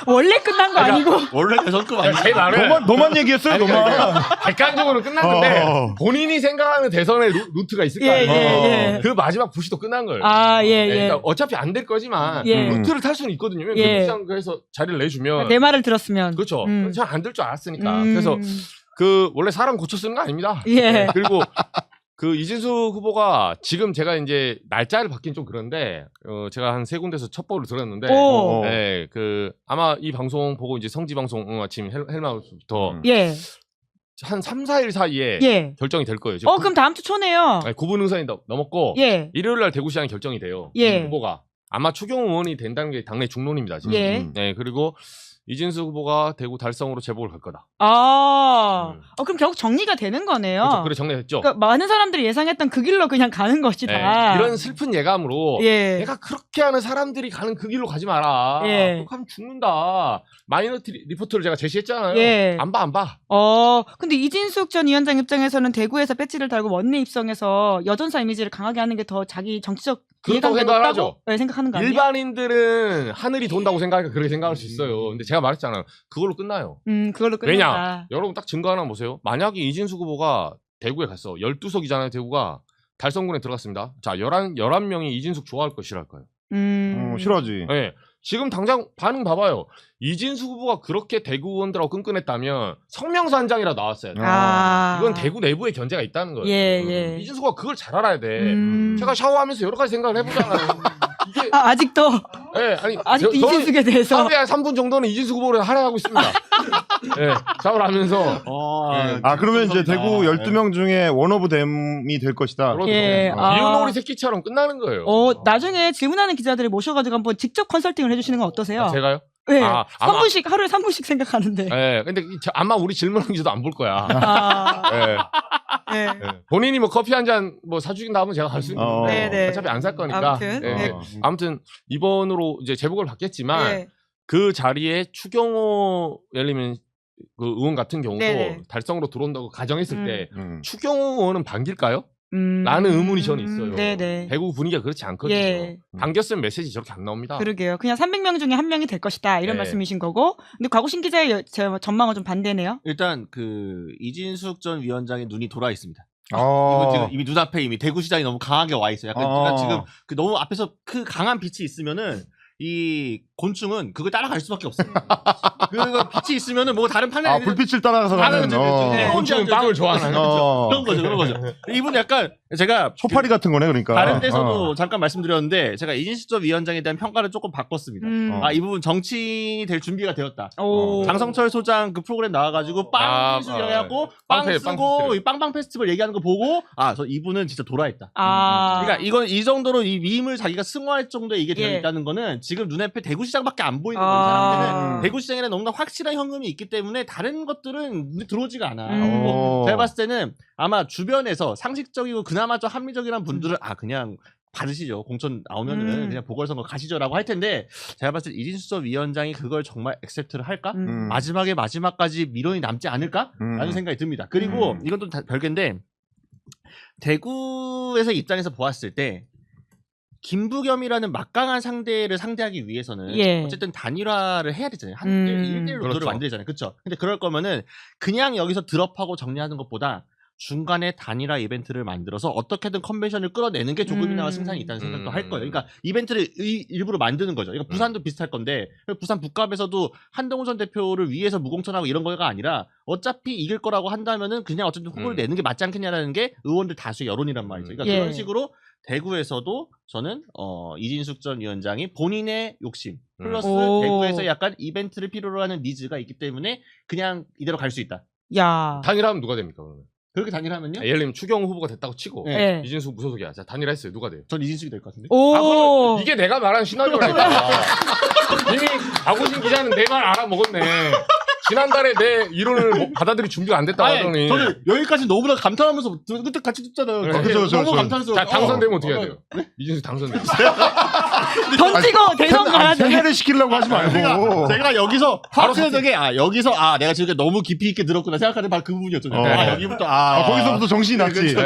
원래 끝난 거 아니고 원래 대선급 아니고 너만 얘기했어요. 너만 객관적으로 끝났는데 본인이 생각하는 대선의 루트가 있을 거 아니에요. 그 마지막 부시도 끝난 거예요. 그러니까 어차피 안 될 거지만 루트를 탈 수는 있거든요. 그래서 자리를 내주면 내 말을 들었으면 그렇죠. 잘 안 될 줄 알았으니까. 그래서 원래 사람 고쳐 쓰는 거 아닙니다. 그리고 그 이진숙 후보가 지금 제가 이제 날짜를 받긴 좀 그런데 제가 한 3군데서 첩보를 들었는데 아마 이 방송 보고 이제 성지 방송 아침 헬마우스부터 한 3, 4일 사이에 결정이 될 거예요. 그럼 다음 주 초네요. 9분 응선이 넘었고 일요일 날 대구시장이 결정이 돼요. 후보가 아마 추경호 의원이 된다는 게 당내 중론입니다. 지금. 그리고 이진숙 후보가 대구 달성으로 제복을 갈 거다. 그럼 결국 정리가 되는 거네요. 그렇죠. 그래 정리됐죠. 그러니까 많은 사람들이 예상했던 그 길로 그냥 가는 것이다. 이런 슬픈 예감으로 내가 그렇게 하는 사람들이 가는 그 길로 가지 마라. 그렇게 하면 죽는다. 마이너리티 리포트를 제가 제시했잖아요. 안 봐. 근데 이진숙 전 위원장 입장에서는 대구에서 배지를 달고 원내 입성해서 여전사 이미지를 강하게 하는 게 더 자기 정치적 그렇다고 생각을 하죠. 생각하는 거 아니에요? 일반인들은 하늘이 돈다고 생각하니까 그렇게 생각할 수 있어요. 근데 제가 말했잖아요. 그걸로 끝나요. 그걸로 끝난다. 왜냐? 여러분 딱 증거 하나 보세요. 만약에 이진숙 후보가 대구에 갔어. 12석이잖아요. 대구가. 달성군에 들어갔습니다. 자, 11명이 이진숙 좋아할 거 싫어할 거예요? 싫어하지. 지금 당장 반응 봐봐요. 이진숙 후보가 그렇게 대구 의원들하고 끈끈했다면 성명서 한 장이라 나왔어요. 이건 대구 내부에 견제가 있다는 거예요. 이진숙 후보가 그걸 잘 알아야 돼. 제가 샤워하면서 여러 가지 생각을 해보잖아요. 이게 아직도 아직도 이진숙에 대해서 하루에 한 3분 정도는 이진숙 후보를 할애하고 있습니다. 샤워를 하면서. 그러면 이제 대구 12명 중에 원오브댐이 될 것이다. 이은오리 새끼처럼 끝나는 거예요. 나중에 질문하는 기자들을 모셔가지고 한번 직접 컨설팅을 해주시는 건 어떠세요? 제가요? 네. 3분씩 하루에 3분씩 생각하는데. 근데 아마 우리 질문한 기자도 안 볼 거야. 본인이 뭐 커피 한 잔 뭐 사주긴다 하면 제가 갈 수 있는데 어차피 안 살 거니까. 아무튼 이번으로 이제 제복을 받겠지만 그 자리에 추경호 예를 들면 그 의원 같은 경우도 달성으로 들어온다고 가정했을 때 추경호 의원은 반길까요? 라는 의문이 저는 있어요. 대구 분위기가 그렇지 않거든요. 반겼으면 메시지 저렇게 안 나옵니다. 그러게요. 그냥 300명 중에 1명이 될 것이다 이런 말씀이신 거고. 근데 곽우신 기자의 전망은 좀 반대네요. 일단 그 이진숙 전 위원장의 눈이 돌아 있습니다. 이분 지금 이미 눈앞에 이미 대구시장이 너무 강하게 와 있어요. 약간 지금 그 너무 앞에서 그 강한 빛이 있으면은 이 곤충은 그걸 따라갈 수밖에 없어요. 그 빛이 있으면은 뭐 다른 판넬 불빛을 따라가서 가는 곤충은 빵을 좋아하는 그런 거죠. 이분 약간 제가 소파리 같은 거네 그러니까. 다른 데서도 잠깐 말씀드렸는데 제가 이진숙 전 위원장에 대한 평가를 조금 바꿨습니다. 이 부분 정치인이 될 준비가 되었다. 장성철 소장 그 프로그램 나와가지고 빵 얘기하고 빵 쓰고 이 빵빵 페스티벌 얘기하는 거 보고 저 이분은 진짜 돌아있다. 그러니까 이건 이 정도로 이 밈을 자기가 승화할 정도에 이게 되어 있다는 거는 지금 눈앞에 대구시장밖에 안 보이는 거예요. 이 사람들은 대구시장에는 너무나 확실한 현금이 있기 때문에 다른 것들은 눈에 들어오지가 않아. 제가 봤을 때는 아마 주변에서 상식적이고 그나마 좀 합리적이란 분들은 그냥 받으시죠. 공천 나오면은 그냥 보궐선거 가시죠라고 할 텐데 제가 봤을 때 이진수 위원장이 그걸 정말 액셉트를 할까? 마지막까지 미련이 남지 않을까라는 생각이 듭니다. 그리고 이건 또 별개인데 대구에서 입장에서 보았을 때 김부겸이라는 막강한 상대를 상대하기 위해서는 어쨌든 단일화를 해야 되잖아요. 한 1대1로 구도를 만들잖아요. 그렇죠? 근데 그럴 거면은 그냥 여기서 드롭하고 정리하는 것보다 중간에 단일화 이벤트를 만들어서 어떻게든 컨벤션을 끌어내는 게 조금이나마 승산이 있다는 생각도 할 거예요. 그러니까 이벤트를 일부러 만드는 거죠. 그러니까 부산도 비슷할 건데 부산 북갑에서도 한동훈 전 대표를 위해서 무공천하고 이런 거가 아니라 어차피 이길 거라고 한다면은 그냥 어쨌든 후보를 내는 게 맞지 않겠냐라는 게 의원들 다수의 여론이란 말이죠. 그러니까 그런 식으로 대구에서도 저는 이진숙 전 위원장이 본인의 욕심 플러스 대구에서 약간 이벤트를 필요로 하는 니즈가 있기 때문에 그냥 이대로 갈 수 있다. 야. 단일화하면 누가 됩니까 그러면? 그렇게 단일하면요? 예를 들면 추경 후보가 됐다고 치고 네. 이진숙 무소속이야. 자 단일화했어요. 누가 돼요? 전 이진숙이 될 것 같은데. 오. 이게 내가 말한 시나리오라니까. 이미 박우진 기자는 내 말 알아먹었네. 지난달에 내 이론을 받아들일 준비가 안 됐다고 하더니. 저는 여기까지 너무나 감탄하면서 그때 같이 듣잖아요. 너무 감탄스러워. 자, 당선되면 어떻게 해야 돼요? 이진숙 당선되면. 던지고 대선 가야 돼. 세뇌를 시키려고 하지 말고. 제가 여기서 확실하게 여기서 내가 지금 너무 깊이 있게 들었구나 생각하는 바로 그 부분이었죠. 여기부터 거기서부터 정신이 났지.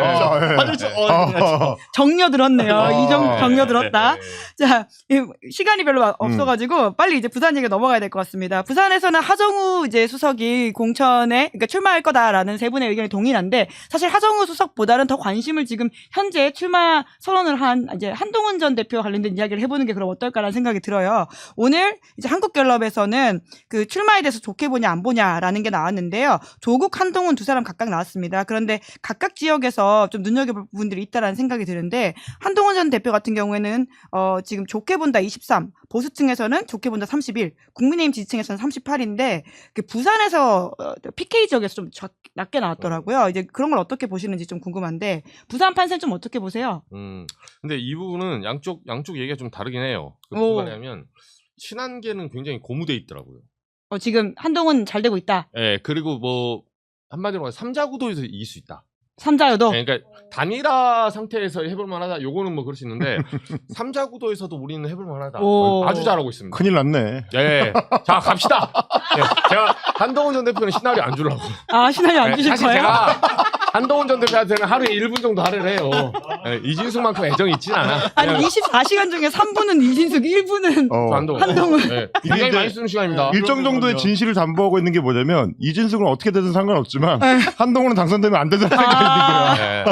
정려 들었네요. 이 정도 정려 들었다. 자, 시간이 별로 없어가지고 빨리 이제 부산 얘기로 넘어가야 될 것 같습니다. 부산에서는 하정우 이제 수석이 공천에 그러니까 출마할 거다라는 세 분의 의견이 동일한데 사실 하정우 수석보다는 더 관심을 지금 현재 출마 선언을 한 이제 한동훈 전 대표 관련된 이야기를 해보는 게 그럼 어떨까라는 생각이 들어요. 오늘 이제 한국갤럽에서는 그 출마에 대해서 좋게 보냐 안 보냐라는 게 나왔는데요. 조국, 한동훈 두 사람 각각 나왔습니다. 그런데 각각 지역에서 좀 눈여겨볼 부분들이 있다라는 생각이 드는데 한동훈 전 대표 같은 경우에는 지금 좋게 본다 23, 보수층에서는 좋게 본다 31, 국민의힘 지지층에서는 38인데 부산에서 PK 지역에서 좀 낮게 나왔더라고요. 이제 그런 걸 어떻게 보시는지 좀 궁금한데 부산 판세 좀 어떻게 보세요? 근데 이 부분은 양쪽 얘기가 좀 다르긴 해요. 무슨 말이냐면 친한계는 굉장히 고무돼 있더라고요. 지금 한동훈 잘 되고 있다. 네, 그리고 뭐 한마디로 말해 삼자구도에서 이길 수 있다. 삼자여도. 네, 그러니까 단일화 상태에서 해볼 만하다. 요거는 뭐 그럴 수 있는데 삼자구도에서도 우리는 해볼 만하다. 아주 잘하고 있습니다. 큰일 났네. 네, 자 갑시다. 네, 제가 한동훈 전 대표는 시나리오 안 주려고. 시나리오 안 주실 사실 거예요? 제가 한동훈 전 대표한테는 하루에 1분 정도 할애를 해요. 네, 이진숙만큼 애정이 있진 않아. 아니 24시간 중에 3분은 이진숙, 1분은 한동훈. 네, 굉장히 많이 쓰는 시간입니다. 일정 정도의 진실을 담보하고 있는 게 뭐냐면 이진숙은 어떻게 되든 상관없지만 한동훈은 당선되면 안 된다는 생각이 있는 거야. 네.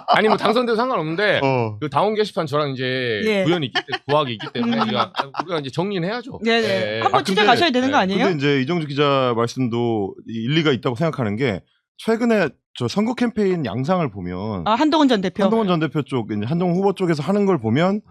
아니 뭐 당선돼도 상관없는데 그 다운 게시판 저랑 이제 구연이 구하기 있기 때문에 우리가 이제 정리는 해야죠. 네네. 한번 취재 가셔야 되는 거 아니에요? 근데 이제 이정주 기자 말씀도 일리가 있다고 생각하는 게 최근에 저 선거 캠페인 양상을 보면 한동훈 전 대표 쪽 이제 한동훈 후보 쪽에서 하는 걸 보면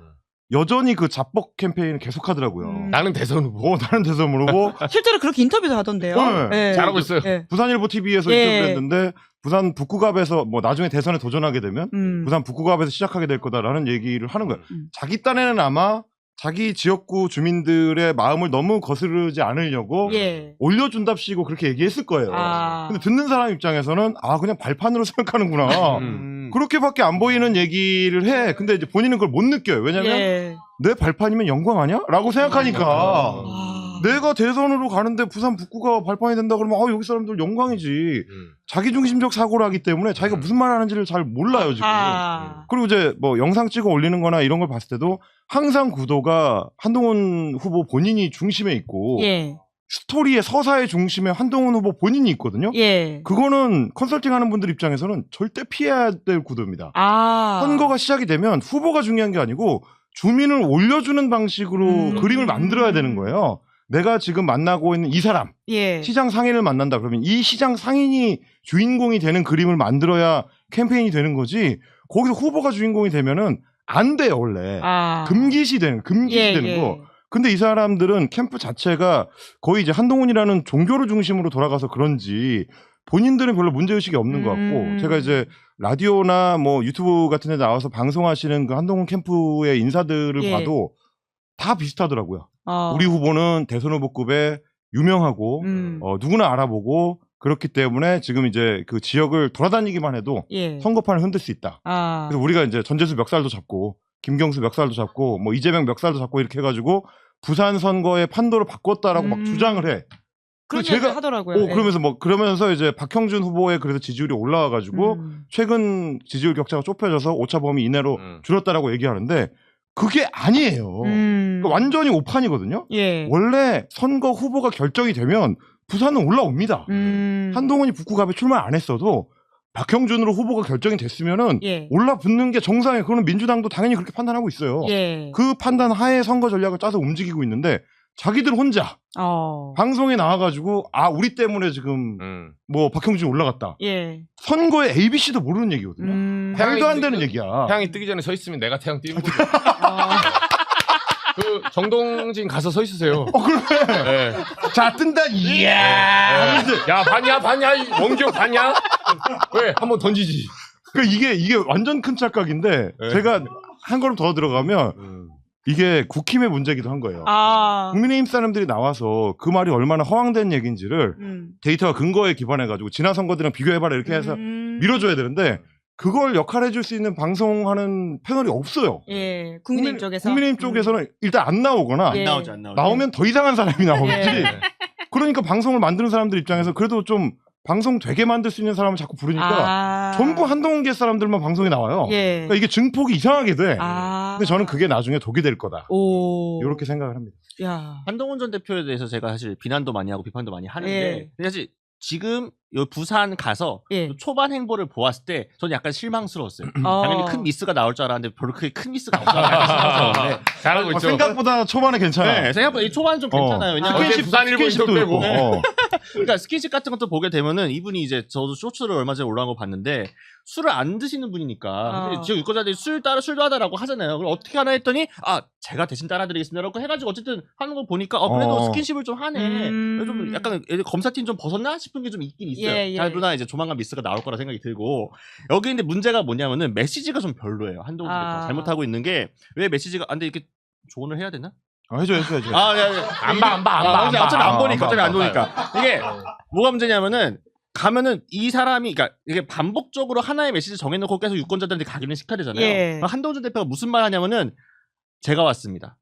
여전히 그 잡복 캠페인을 계속하더라고요. 나는 대선 후보. 나는 대선 후보. 실제로 그렇게 인터뷰도 하던데요. 네. 잘하고 있어요. 부산일보 TV에서 인터뷰를 했는데 부산 북구갑에서 뭐 나중에 대선에 도전하게 되면 부산 북구갑에서 시작하게 될 거다라는 얘기를 하는 거예요. 자기 딴에는 아마 자기 지역구 주민들의 마음을 너무 거스르지 않으려고 올려준답시고 그렇게 얘기했을 거예요. 근데 듣는 사람 입장에서는 그냥 발판으로 생각하는구나. 그렇게밖에 안 보이는 얘기를 해. 근데 이제 본인은 그걸 못 느껴요. 왜냐면 내 발판이면 영광 아니야? 라고 생각하니까. 내가 대선으로 가는데 부산 북구가 발판이 된다 그러면 여기 사람들 영광이지. 자기중심적 사고를 하기 때문에 자기가 무슨 말 하는지를 잘 몰라요 지금. 그리고 이제 뭐 영상 찍어 올리는 거나 이런 걸 봤을 때도 항상 구도가 한동훈 후보 본인이 중심에 있고 스토리의 서사의 중심에 한동훈 후보 본인이 있거든요. 그거는 컨설팅하는 분들 입장에서는 절대 피해야 될 구도입니다. 선거가 시작이 되면 후보가 중요한 게 아니고 주민을 올려주는 방식으로 그림을 만들어야 되는 거예요. 내가 지금 만나고 있는 이 사람 시장 상인을 만난다 그러면 이 시장 상인이 주인공이 되는 그림을 만들어야 캠페인이 되는 거지 거기서 후보가 주인공이 되면은 안 돼요 원래. 금기시 되는 거. 근데 이 사람들은 캠프 자체가 거의 이제 한동훈이라는 종교를 중심으로 돌아가서 그런지 본인들은 별로 문제의식이 없는 것 같고 제가 이제 라디오나 뭐 유튜브 같은 데 나와서 방송하시는 그 한동훈 캠프의 인사들을 봐도 다 비슷하더라고요. 우리 후보는 대선 후보급에 유명하고 누구나 알아보고 그렇기 때문에 지금 이제 그 지역을 돌아다니기만 해도 예. 선거판을 흔들 수 있다. 그래서 우리가 이제 전재수 멱살도 잡고 김경수 멱살도 잡고 뭐 이재명 멱살도 잡고 이렇게 해가지고 부산 선거의 판도를 바꿨다라고 막 주장을 해. 그런 제가- 얘기를 하더라고요. 그러면서 이제 박형준 후보의 그래서 지지율이 올라와가지고 최근 지지율 격차가 좁혀져서 오차 범위 이내로 줄었다라고 얘기하는데 그게 아니에요. 그러니까 완전히 오판이거든요. 예. 원래 선거 후보가 결정이 되면 부산은 올라옵니다. 한동훈이 북구갑에 출마 안 했어도 박형준으로 후보가 결정이 됐으면은 예. 올라붙는 게 정상이에요. 그거는 민주당도 당연히 그렇게 판단하고 있어요. 예. 그 판단 하에 선거 전략을 짜서 움직이고 있는데 자기들 혼자 방송에 나와가지고 우리 때문에 지금 뭐 박형준 올라갔다. 예. 선거의 ABC도 모르는 얘기거든요. 말도 안 되는 얘기야. 태양이 뜨기 전에 서 있으면 내가 태양 띄는 거죠. 그 정동진 가서 서 있으세요. 그래. 네. 자 뜬다. 이야. 야 봤냐? 이 원기옥 봤냐? 왜? 한번 던지지. 이게 완전 큰 착각인데 제가 한 걸음 더 들어가면 이게 국힘의 문제기도 한 거예요. 국민의힘 사람들이 나와서 그 말이 얼마나 허황된 얘기인지를 데이터와 근거에 기반해가지고 지난 선거들이랑 비교해봐라 이렇게 해서 밀어줘야 되는데 그걸 역할해줄 수 있는 방송하는 패널이 없어요. 예. 국민의힘 쪽에서. 국민의힘 쪽에서는 일단 안 나오거나 예. 안 나오지. 나오면 더 이상한 사람이 나오겠지. 예. 그러니까 방송을 만드는 사람들 입장에서 그래도 좀 방송 되게 만들 수 있는 사람을 자꾸 부르니까 전부 한동훈계 사람들만 방송에 나와요. 예. 그러니까 이게 증폭이 이상하게 돼. 아. 근데 저는 그게 나중에 독이 될 거다. 오. 이렇게 생각을 합니다. 야. 한동훈 전 대표에 대해서 제가 사실 비난도 많이 하고 비판도 많이 하는데 예. 근데 사실 지금 요 부산 가서 예. 초반 행보를 보았을 때 저는 약간 실망스러웠어요. 당연히 큰 미스가 나올 줄 알았는데 별로 크게 큰 미스가 없어서 잘하고 있죠. 생각보다 초반에 괜찮아. 네, 생각보다 이 초반은 좀 괜찮아요. 왜냐면 어제 부산 일본 스킨십도 인터뷰 있고. 빼고. 그러니까 스킨십 같은 것도 보게 되면은 이분이 이제 저도 쇼츠를 얼마 전에 올라온 거 봤는데 술을 안 드시는 분이니까 근데 지금 유권자들이 술도 하다라고 하잖아요. 그럼 어떻게 하나 했더니 제가 대신 따라드리겠습니다라고 해가지고 어쨌든 하는 거 보니까 그래도 스킨십을 좀 하네. 좀 약간 검사팀 좀 벗었나 싶은 게 좀 있긴 있어요. 예. 그러나 이제 조만간 미스가 나올 거라 생각이 들고 여기 근데 문제가 뭐냐면은 메시지가 좀 별로예요. 한동훈 대표가 잘못하고 있는 게 왜 메시지가 근데 이렇게 조언을 해야 되나? 해줘야죠. 안 봐. 어차피 안 보니까. 이게 뭐가 문제냐면은 가면은 이 사람이 그러니까 이게 반복적으로 하나의 메시지 정해놓고 계속 유권자들한테 각인을 시켜야 되잖아요. 예. 한동훈 전 대표가 무슨 말 하냐면은 제가 왔습니다.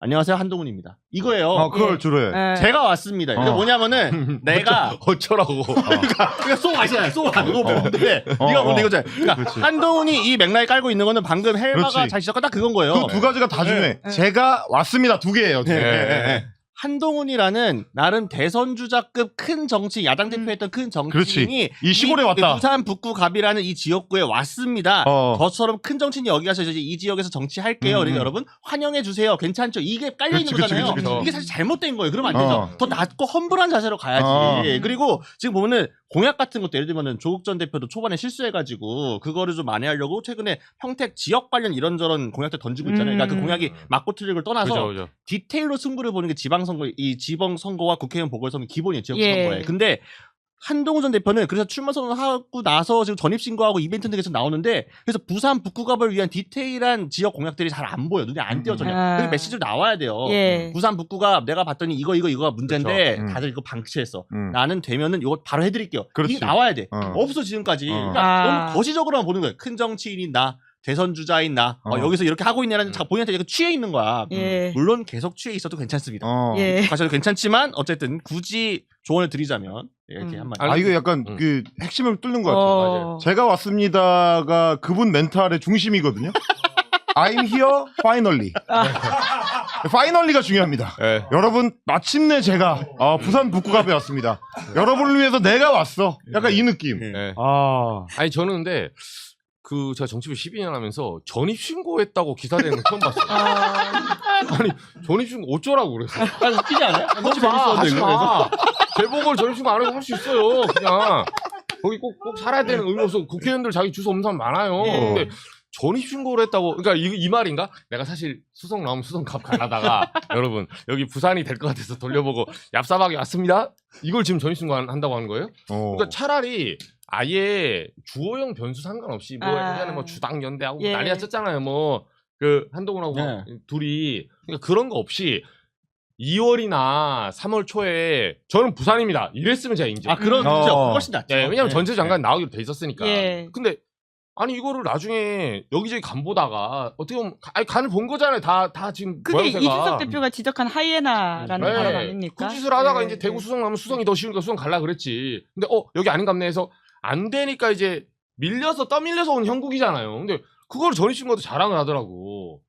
안녕하세요 한동훈입니다. 이거예요. 그걸 주로 해. 예. 제가 왔습니다. 이게 뭐냐면은 내가 어쩌라고. 그러니까 쏘 아시잖아요. 쏘 이거 뭔데? 이거 뭔데 이거잖아요. 그러니까 그렇지. 한동훈이 이 맥락에 깔고 있는 거는 방금 헬마가 그렇지. 잘 지적한 딱 그건 거예요. 그 두 가지가 다 중요해. 제가 왔습니다. 두 개예요. 두 개. 네. 한동훈이라는 나름 대선주자급 큰 정치 야당 대표했던 큰 정치인이 이 시골에 왔다. 부산 북구 갑이라는 이 지역구에 왔습니다. 저처럼 큰 정치인이 여기 가서 이제 이 지역에서 정치할게요. 그러니까 여러분 환영해 주세요. 괜찮죠? 이게 깔려 있는 그렇지, 거잖아요. 그렇지, 그렇지. 이게 사실 잘못된 거예요. 그러면 안 되죠. 더 낮고 험블한 자세로 가야지. 그리고 지금 보면은 공약 같은 것도 예를 들면은 조국 전 대표도 초반에 실수해가지고 그거를 좀 만회하려고 최근에 평택 지역 관련 이런저런 공약들 던지고 있잖아요. 그러니까 그 공약이 맞고 틀린 걸 떠나서 그죠. 디테일로 승부를 보는 게 지방선거, 이 지방선거와 국회의원 보궐선거 기본이에요. 예. 지역선거에. 근데 한동훈 전 대표는 그래서 출마 선언하고 나서 지금 전입신고하고 이벤트 등에서 나오는데 그래서 부산 북구갑을 위한 디테일한 지역 공약들이 잘 안 보여. 눈에 안 띄어 전혀. 그 메시지로 나와야 돼요. 예. 부산 북구갑 내가 봤더니 이거가 문제인데 그렇죠. 다들 이거 방치했어. 나는 되면은 이거 바로 해드릴게요. 그렇지. 이게 나와야 돼. 없어 지금까지. 그러니까 너무 거시적으로만 보는 거예요. 큰 정치인인 나. 대선 주자인 나 여기서 이렇게 하고 있냐는 본인한테 이거 취해 있는 거야. 예. 물론 계속 취해 있어도 괜찮습니다. 예. 가셔도 괜찮지만 어쨌든 굳이 조언을 드리자면 이렇게 한마디. 이거 약간 그 핵심을 뚫는 것 같아요. 제가 왔습니다가 그분 멘탈의 중심이거든요. I'm here finally. finally가 중요합니다. 네. 여러분 마침내 제가 부산 북구갑에 왔습니다. 여러분을 위해서 내가 왔어. 약간 이 느낌. 네. 아니 저는 근데 제가 정치부 12년 하면서 전입신고했다고 기사되는 거 처음 봤어요. 아니, 전입신고 어쩌라고 그랬어. 웃기지 않아요? 너무 하지 재밌었는데, 마. 재보궐 전입신고 안 해도 할 수 있어요. 그냥. 거기 꼭 살아야 되는 의미 없어. 국회의원들 자기 주소 없는 사람 많아요. 근데 전입신고를 했다고. 그러니까 이 말인가? 내가 사실 수성 나오면 수성갑 가다가 여러분, 여기 부산이 될 것 같아서 돌려보고 얍삽하게 왔습니다? 이걸 지금 전입신고 한다고 하는 거예요? 그러니까 차라리 아예 주어형 변수 상관없이 예전에 주당 연대하고 난리가 쳤잖아요. 그 한동훈하고 네. 둘이 그러니까 그런 거 없이 2월이나 3월 초에 저는 부산입니다. 이랬으면 제가 인정. 그런 훨씬 낫죠. 네, 왜냐면 전체 장관 나오기로 돼 있었으니까. 예. 근데 아니 이거를 나중에 여기저기 간 보다가 어떻게 보면 간을 본 거잖아요. 다 지금 그게 모양새가. 이준석 대표가 지적한 하이에나라는 네. 발언 아닙니까? 그 짓을 하다가 네, 이제 대구 네. 수성 나면 수성이 더 쉬우니까 수성 갈라 그랬지. 근데 여기 아닌 갑네 해서 안 되니까 이제 떠밀려서 온 형국이잖아요. 근데 그걸 전입신고도 자랑을 하더라고.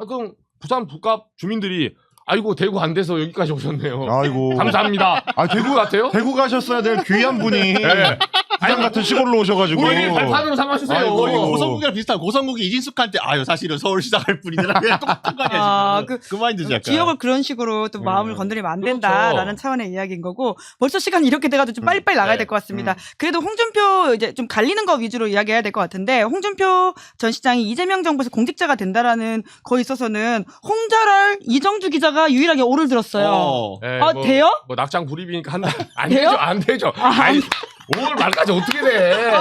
그럼 부산 북갑 주민들이 아이고 대구 안 돼서 여기까지 오셨네요. 아이고. 감사합니다. 대구 같아요? 대구 가셨어야 될 귀한 분이 네. 부산 같은 시골로 오셔가지고. 우리 발판으로 삼아주세요. 아이고. 고성국이랑 비슷한 고성국이 이진숙한테 사실은 서울시장 할 뿐이더라. 그냥 똑같은 거 아니야 지금. 그 마인드지 약간. 지역을 그런 식으로 또 마음을 건드리면 안 된다라는 그렇죠. 차원의 이야기인 거고 벌써 시간이 이렇게 돼가지고 좀 빨리빨리 나가야 네. 될 것 같습니다. 그래도 홍준표 이제 좀 갈리는 거 위주로 이야기해야 될 것 같은데 홍준표 전 시장이 이재명 정부에서 공직자가 된다라는 거에 있어서는 홍자랄 이정주 기자가 유일하게 오를 들었어요. 네, 돼요? 뭐 낙장 불입이니까 한다. 안 돼요? 되죠, 안 되죠. 아니 5월 말까지 어떻게 돼?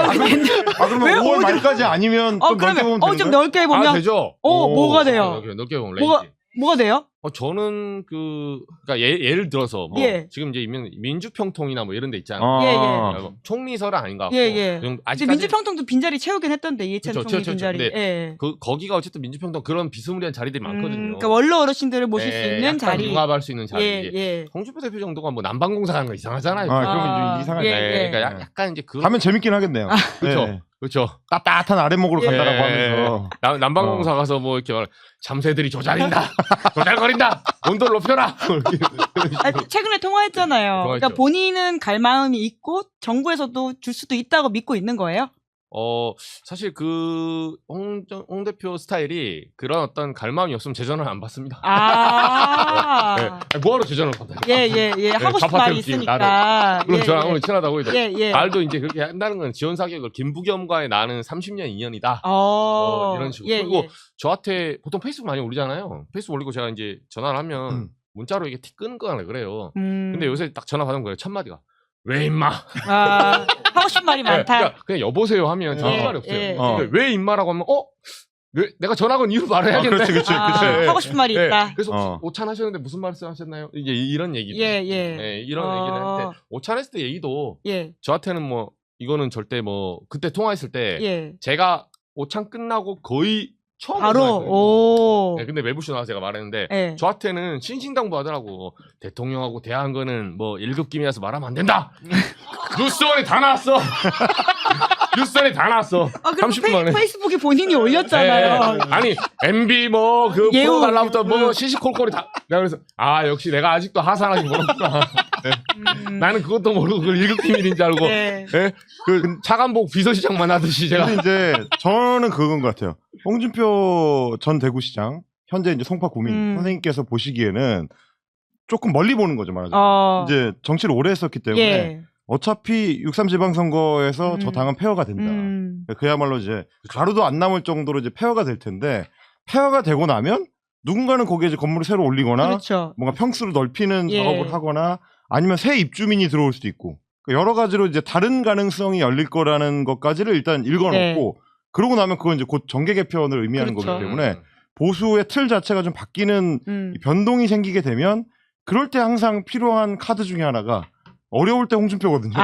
그러면 왜 5월 말까지 아니면 좀 넓게 보면 되는 좀 거예요? 넓게 해보면 되죠. 뭐가 돼요? 넓게 보면 레인지. 뭐가 돼요? 저는 그러니까 예를 들어서 뭐 예. 지금 이제 민주평통이나 뭐 이런 데 있잖아요. 예. 총리설은 아닌 것 같고. 예. 좀 근데 아직까지 민주평통도 빈자리 채우긴 했던데 이해찬 그쵸, 총리 그쵸. 빈자리. 근데 예. 거기가 어쨌든 민주평통 그런 비스무리한 자리들이 많거든요. 그러니까 원로 어르신들을 모실 수 있는 약간 자리. 융합할 수 있는 자리지. 예. 홍준표 대표 정도가 뭐 난방공사 하는 거 이상하잖아요. 그러면 좀 이상하네. 예. 그러니까 약간 이제 그런 가면 재밌긴 하겠네요. 그렇죠. 네. 그렇죠. 따뜻한 아랫목으로 간다라고 하면서. 난방공사 가서 뭐 이렇게 말 잠새들이 조잘인다. 조잘거린다. 온도를 높여라. 최근에 통화했잖아요. 그러니까 통화했죠. 본인은 갈 마음이 있고 정부에서도 줄 수도 있다고 믿고 있는 거예요? 사실 홍 대표 스타일이 그런 어떤 갈망이 없으면 재전을 안 받습니다. 뭐하러 재전을 받아요? 예. 하고 싶은 말이 있으니까. 그럼 저랑 오늘 친하다고 해도 예. 말도 이제 그렇게 한다는 건 지원 사격을 김부겸과의 나는 30년 인연이다. 이런 식으로. 그리고 저한테 보통 페이스북 많이 올리잖아요. 페이스북 올리고 제가 이제 전화를 하면 문자로 이게 티 끄는 거나 그래요. 근데 요새 딱 전화 받은 거예요. 첫 마디가 왜 임마? 하고 싶은 말이 많다. 그러니까 그냥 여보세요 하면 전할 말이 없어요. 근데 왜 임마라고 하면 왜 내가 전화 건 이유 말해야겠네. 그렇지. 하고 싶은 말이 있다. 그래서 오찬하셨는데 무슨 말씀하셨나요? 이제 이런 얘기들. 이런 얘기를 했는데 오찬했을 때 얘기도 저한테는 뭐 이거는 절대 뭐 그때 통화했을 때 제가 오찬 끝나고 거의 처음 바로 근데 매부쇼 나와서 제가 말했는데 저한테는 신신당부하더라고. 대통령하고 대화한 거는 뭐 1급 기밀이라서 말하면 안 된다. 뉴스원에 다 나왔어. 뉴스원에 다 나왔어. 그럼 30분 만에. 페이스북에 본인이 올렸잖아요. 아니 MB 뭐 그 프로 달라부터 뭐 시시콜콜이 다. 내가 그래서 역시 내가 아직도 하산하기 멀었구나. 나는 그것도 모르고 그걸 1급 기밀인 줄 알고 그 차관복 비서실장만 하듯이 제가. 근데 이제 저는 그건 것 같아요. 홍준표 전 대구시장 현재 이제 송파 구민 선생님께서 보시기에는 조금 멀리 보는 거죠, 말하자면. 이제 정치를 오래 했었기 때문에 어차피 6.3 지방선거에서 저 당은 폐허가 된다. 그야말로 이제 가루도 안 남을 정도로 이제 폐허가 될 텐데 폐허가 되고 나면 누군가는 거기에 이제 건물을 새로 올리거나 그렇죠. 뭔가 평수를 넓히는 작업을 하거나 아니면 새 입주민이 들어올 수도 있고 여러 가지로 이제 다른 가능성이 열릴 거라는 것까지를 일단 읽어놓고 그러고 나면 그건 이제 곧 정계 개편을 의미하는 거기 때문에 보수의 틀 자체가 좀 바뀌는 변동이 생기게 되면 그럴 때 항상 필요한 카드 중에 하나가 어려울 때 홍준표거든요.